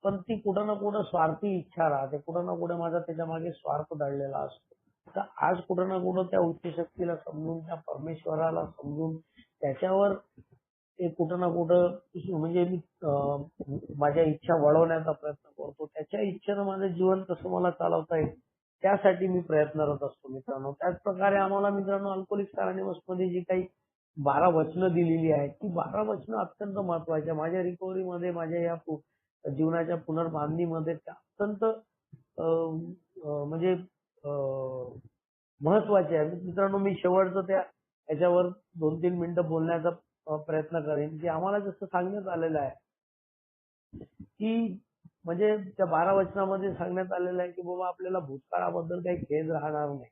पण ती कुठं ना कुठं स्वार्थी इच्छा राहते. कुठं ना कुठं माझा त्याच्या मागे स्वार्थ दडलेला असतो. तर आज कुठं ना कुठं त्या उच्च शक्तीला समजून, त्या परमेश्वराला समजून, त्याच्यावर ते कुठं ना कुठं म्हणजे मी माझ्या इच्छा वळवण्याचा प्रयत्न करतो. त्याच्या इच्छेनं माझं जीवन कसं मला चालवता येईल त्यासाठी मी प्रयत्नरत असतो मित्रांनो. त्याचप्रकारे आम्हाला मित्रांनो अल्कोहोलिक्स अनॉनिमस मध्ये जी काही 12 वचनं दिलेली आहेत, ती 12 वचनं अत्यंत महत्वाची आहे. माझ्या रिकव्हरीमध्ये, माझ्या या जीवनाच्या पुनर्बांधणीमध्ये त्या अत्यंत म्हणजे महत्वाचे आहे. मित्रांनो मी शेवटचं याच्यावर 2-3 मिनिटं बोलण्याचा प्रयत्न करेन, की आम्हाला जसं सांगण्यात आलेलं आहे, की म्हणजे त्या 12 वचनामध्ये सांगण्यात आलेलं आहे, की बाबा आपल्याला भूतकाळाबद्दल काही खेद राहणार नाही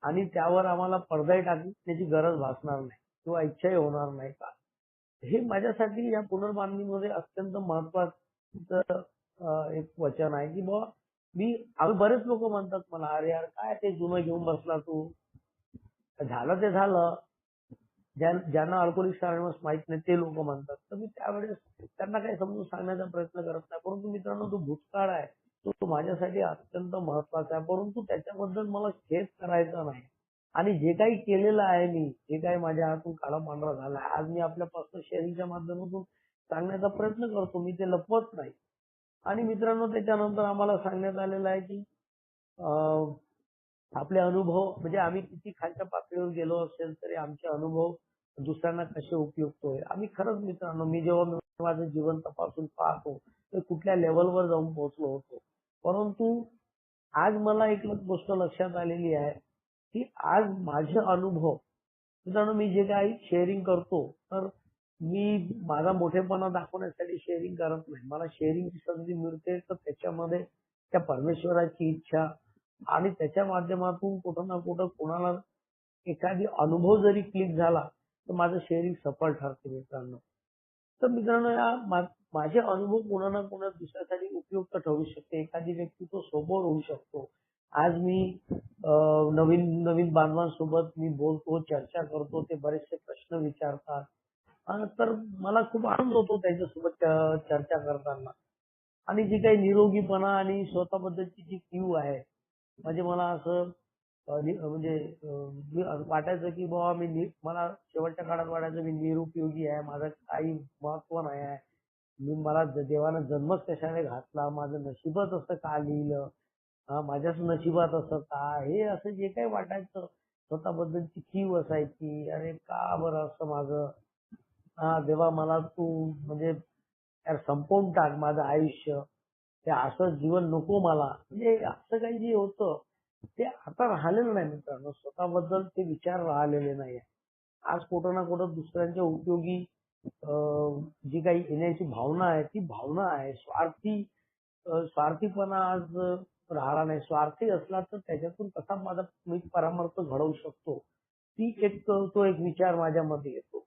आणि त्यावर आम्हाला पडदाही टाकण्याची गरज भासणार नाही किंवा इच्छाही होणार नाही का. हे माझ्यासाठी या पुनर्बांधणीमध्ये अत्यंत महत्वाचं एक वचन आहे, की बाबा आम्ही बरेच लोक म्हणतात मला, अरे यार काय ते जुनं घेऊन बसला तू. झालं ते झालं. ज्यांना अल्कोहोलिक्स अनॉनिमस माहित नाही ते लोक म्हणतात. तर मी त्यावेळेस त्यांना काही समजून सांगण्याचा प्रयत्न करत नाही. परंतु मित्रांनो तो भूतकाळ आहे, तो माझ्यासाठी अत्यंत महत्वाचा आहे. परंतु त्याच्याबद्दल मला खेद करायचा नाही. आणि जे काही केलेलं आहे मी, जे काही माझ्या हातून काळा पांढरा झाला आहे, आज मी आपल्या पर्सनल शेअरिंगच्या माध्यमातून सांगण्याचा प्रयत्न करतो. मी ते लपवत नाही. आणि मित्रांनो त्याच्यानंतर आम्हाला सांगण्यात आलेलं आहे की आपले अनुभव म्हणजे आम्ही किती खालच्या पातळीवर गेलो असेल तरी आमचे अनुभव दुसऱ्यांना कसे उपयुक्त होईल. आम्ही खरंच मित्रांनो, मी जेव्हा माझं जीवन तपासून पाहतो तर कुठल्या लेवलवर जाऊन पोहोचलो होतो. परंतु आज मला एक गोष्ट लक्षात आलेली आहे की आज माझे अनुभव मित्रांनो, मी जे काही शेअरिंग करतो तर मी माझा मोठेपणा दाखवण्यासाठी शेअरिंग करत नाही. मला शेअरिंगची संधी मिळते तर त्याच्यामध्ये त्या परमेश्वराची इच्छा आणि त्याच्या माध्यमातून कुठं ना कुठं कोणाला एखादी अनुभव जरी क्लिक झाला तर माझं शेअरिंग सफल ठरते मित्रांनो. तर मित्रांनो माझे अनुभव कोणा ना कोणा दुसऱ्यासाठी उपयुक्त ठरू शकते. एखादी व्यक्ती तो सोबत होऊ शकतो. आज मी नवीन नवीन बांधवांसोबत मी बोलतो, चर्चा करतो, ते बरेचसे प्रश्न विचारतात. तर मला खूप आनंद होतो त्यांच्यासोबत चर्चा करताना. आणि जी काही निरोगीपणा आणि स्वतःबद्दलची जी कीव आहे, म्हणजे मला असं म्हणजे वाटायचं की बाबा मला शेवटच्या काळात वाटायचं मी निरुपयोगी आहे, माझं काही महत्व नाही आहे. मला देवानं जन्मच कशाने घातला, माझं नशीबच असं का लिहिलं, माझ्याच नशिबात असं का, हे असं जे काही वाटायचं स्वतःबद्दलची कीव असायची. अरे का बरं असं माझं, हा देवा मला तू म्हणजे यार संपवून टाक माझं आयुष्य, ते असं जीवन नको मला. म्हणजे असं काही जे होतं ते आता राहिलेलं नाही मित्रांनो. स्वतःबद्दल ते विचार राहिलेले नाही. आज कुठं ना कुठं दुसऱ्यांच्या उपयोगी जी काही येण्याची भावना आहे ती भावना आहे. स्वार्थीपणा आज राहिला नाही. स्वार्थी असला तर त्याच्यातून कसा माझा मी परामर्श घडवू शकतो, तो एक विचार माझ्यामध्ये येतो.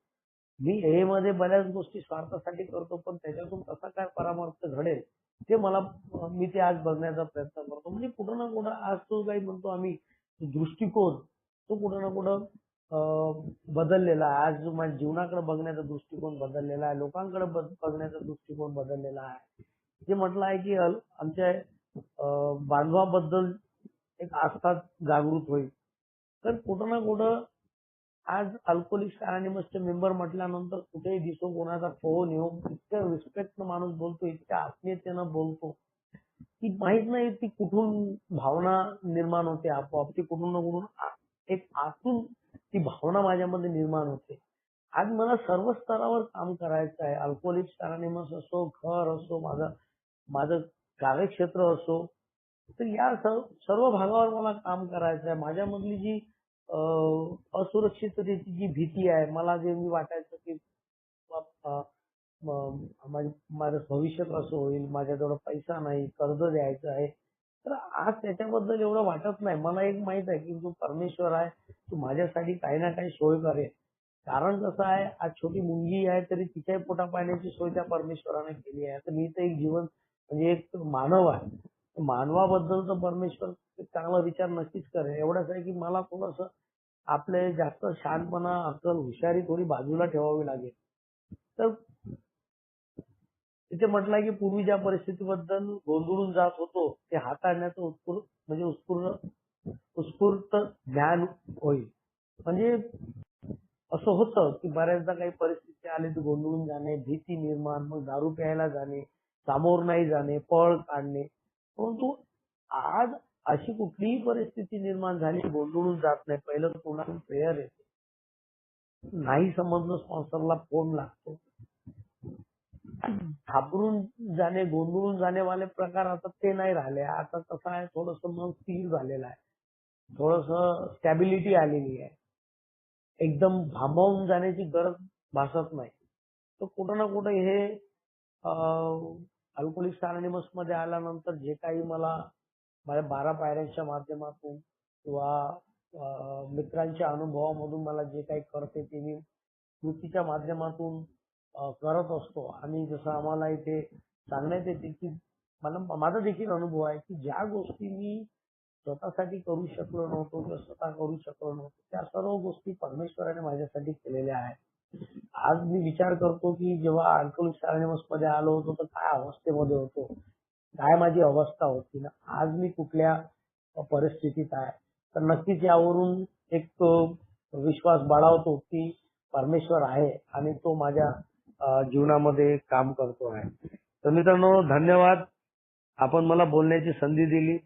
मी हे मध्ये बऱ्याच गोष्टी स्वार्थासाठी करतो, पण त्याच्यातून कसा काय परामर्श घडेल ते मी ते आज बघण्याचा प्रयत्न करतो. म्हणजे कुठं ना कुठं आज तो काही म्हणतो आम्ही दृष्टिकोन, तो कुठं ना कुठं बदललेला आहे. आज जो माझ्या जीवनाकडे बघण्याचा दृष्टिकोन बदललेला आहे. लोकांकडे बघण्याचा दृष्टिकोन बदललेला आहे. जे म्हटलं आहे की आमच्या बांधवाबद्दल एक आस्था जागृत होईल. तर कुठं ना कुठं आज अल्कोहोलिक्स अनॉनिमसचे मेंबर म्हटल्यानंतर कुठेही दिसो कोणाचा फोन येऊ, इतक्या रिस्पेक्टनं माणूस बोलतो, इतक्या आत्मीयतेनं बोलतो की माहित नाही ती कुठून भावना निर्माण होते आपोआप. ती कुठून ना कुठून एक आतून ती भावना माझ्यामध्ये निर्माण होते. आज मला सर्व स्तरावर काम करायचं आहे. अल्कोहोलिक्स अनॉनिमस असो, घर असो, माझं कार्यक्षेत्र असो, तर या सर्व भागावर मला काम करायचं आहे. माझ्यामधली जी असुरक्षिततेची जी भीती आहे, मला जे मी वाटायचं की अ, माझं भविष्य कसं होईल, माझ्याजवळ पैसा नाही, कर्ज द्यायचं आहे. तर आज त्याच्याबद्दल एवढं वाटत नाही. मला एक माहित आहे की जो परमेश्वर आहे, तो माझ्यासाठी काही ना काही सोय करेल. कारण कसं आहे, आज छोटी मुलगी आहे तरी तिच्याही पोटा पाण्याची सोय त्या परमेश्वराने केली आहे. तर मी तर एक जीवन म्हणजे एक मानव आहे. मानवाबद्दल तर परमेश्वर एक चांगला विचार नक्कीच करेल. एवढंच आहे की मला थोडंसं आपले जास्त शहाणपणा, अक्कल, हुशारी थोडी बाजूला ठेवावी लागेल. तर तिथे म्हटलंय की पूर्वी ज्या परिस्थितीबद्दल गोंधळून जात होतो ते हाताळण्याचं उत्स्फूर्त ज्ञान होईल. म्हणजे असं होतं की बऱ्याचदा काही परिस्थिती आली तर गोंधळून जाणे, भीती निर्माण, मग दारू प्यायला जाणे, सामोर नाही जाणे, पळ काढणे. परंतु आज अशी कुठलीही परिस्थिती निर्माण झाली गोंधळून जात नाही. पहिलं कोणाकडून प्रेयर येते. नाही समजलं स्पॉन्सरला फोन लागतो. घाबरून जाणे, गोंधळून जाणेवाले प्रकार आता ते नाही राहिले. आता कसं आहे, थोडंसं मन स्थिर झालेलं आहे. थोडंसं स्टॅबिलिटी आलेली आहे. एकदम भांबावून जाण्याची गरज भासत नाही. तर कुठं ना कुठं हे अल्कोहोलिक्स अनॉनिमस मध्ये आल्यानंतर जे काही मला माझ्या 12 पायऱ्यांच्या माध्यमातून किंवा मित्रांच्या अनुभवामधून मला जे काही कळते ते मी कृतीच्या माध्यमातून करत असतो. आणि जसं आम्हाला इथे सांगण्यात येते की माझा देखील अनुभव आहे की ज्या गोष्टी मी स्वतःसाठी करू शकलो नव्हतो किंवा स्वतः करू शकलो नव्हतो त्या सर्व गोष्टी परमेश्वराने माझ्यासाठी केलेल्या आहेत. आज मी विचार करतो की जेव्हा अल्कोहोलिक्स अनॉनिमस मध्ये आलो होतो तर काय अवस्थेमध्ये होतो, काय माझी अवस्था होती ना, आज मी कुठल्या परिस्थितीत आहे. तर नक्कीच यावरून एक विश्वास बाळगतो की परमेश्वर आहे आणि तो माझ्या जीवनामध्ये काम करतो आहे. तर मित्रांनो, धन्यवाद. आपण मला बोलण्याची संधी दिली.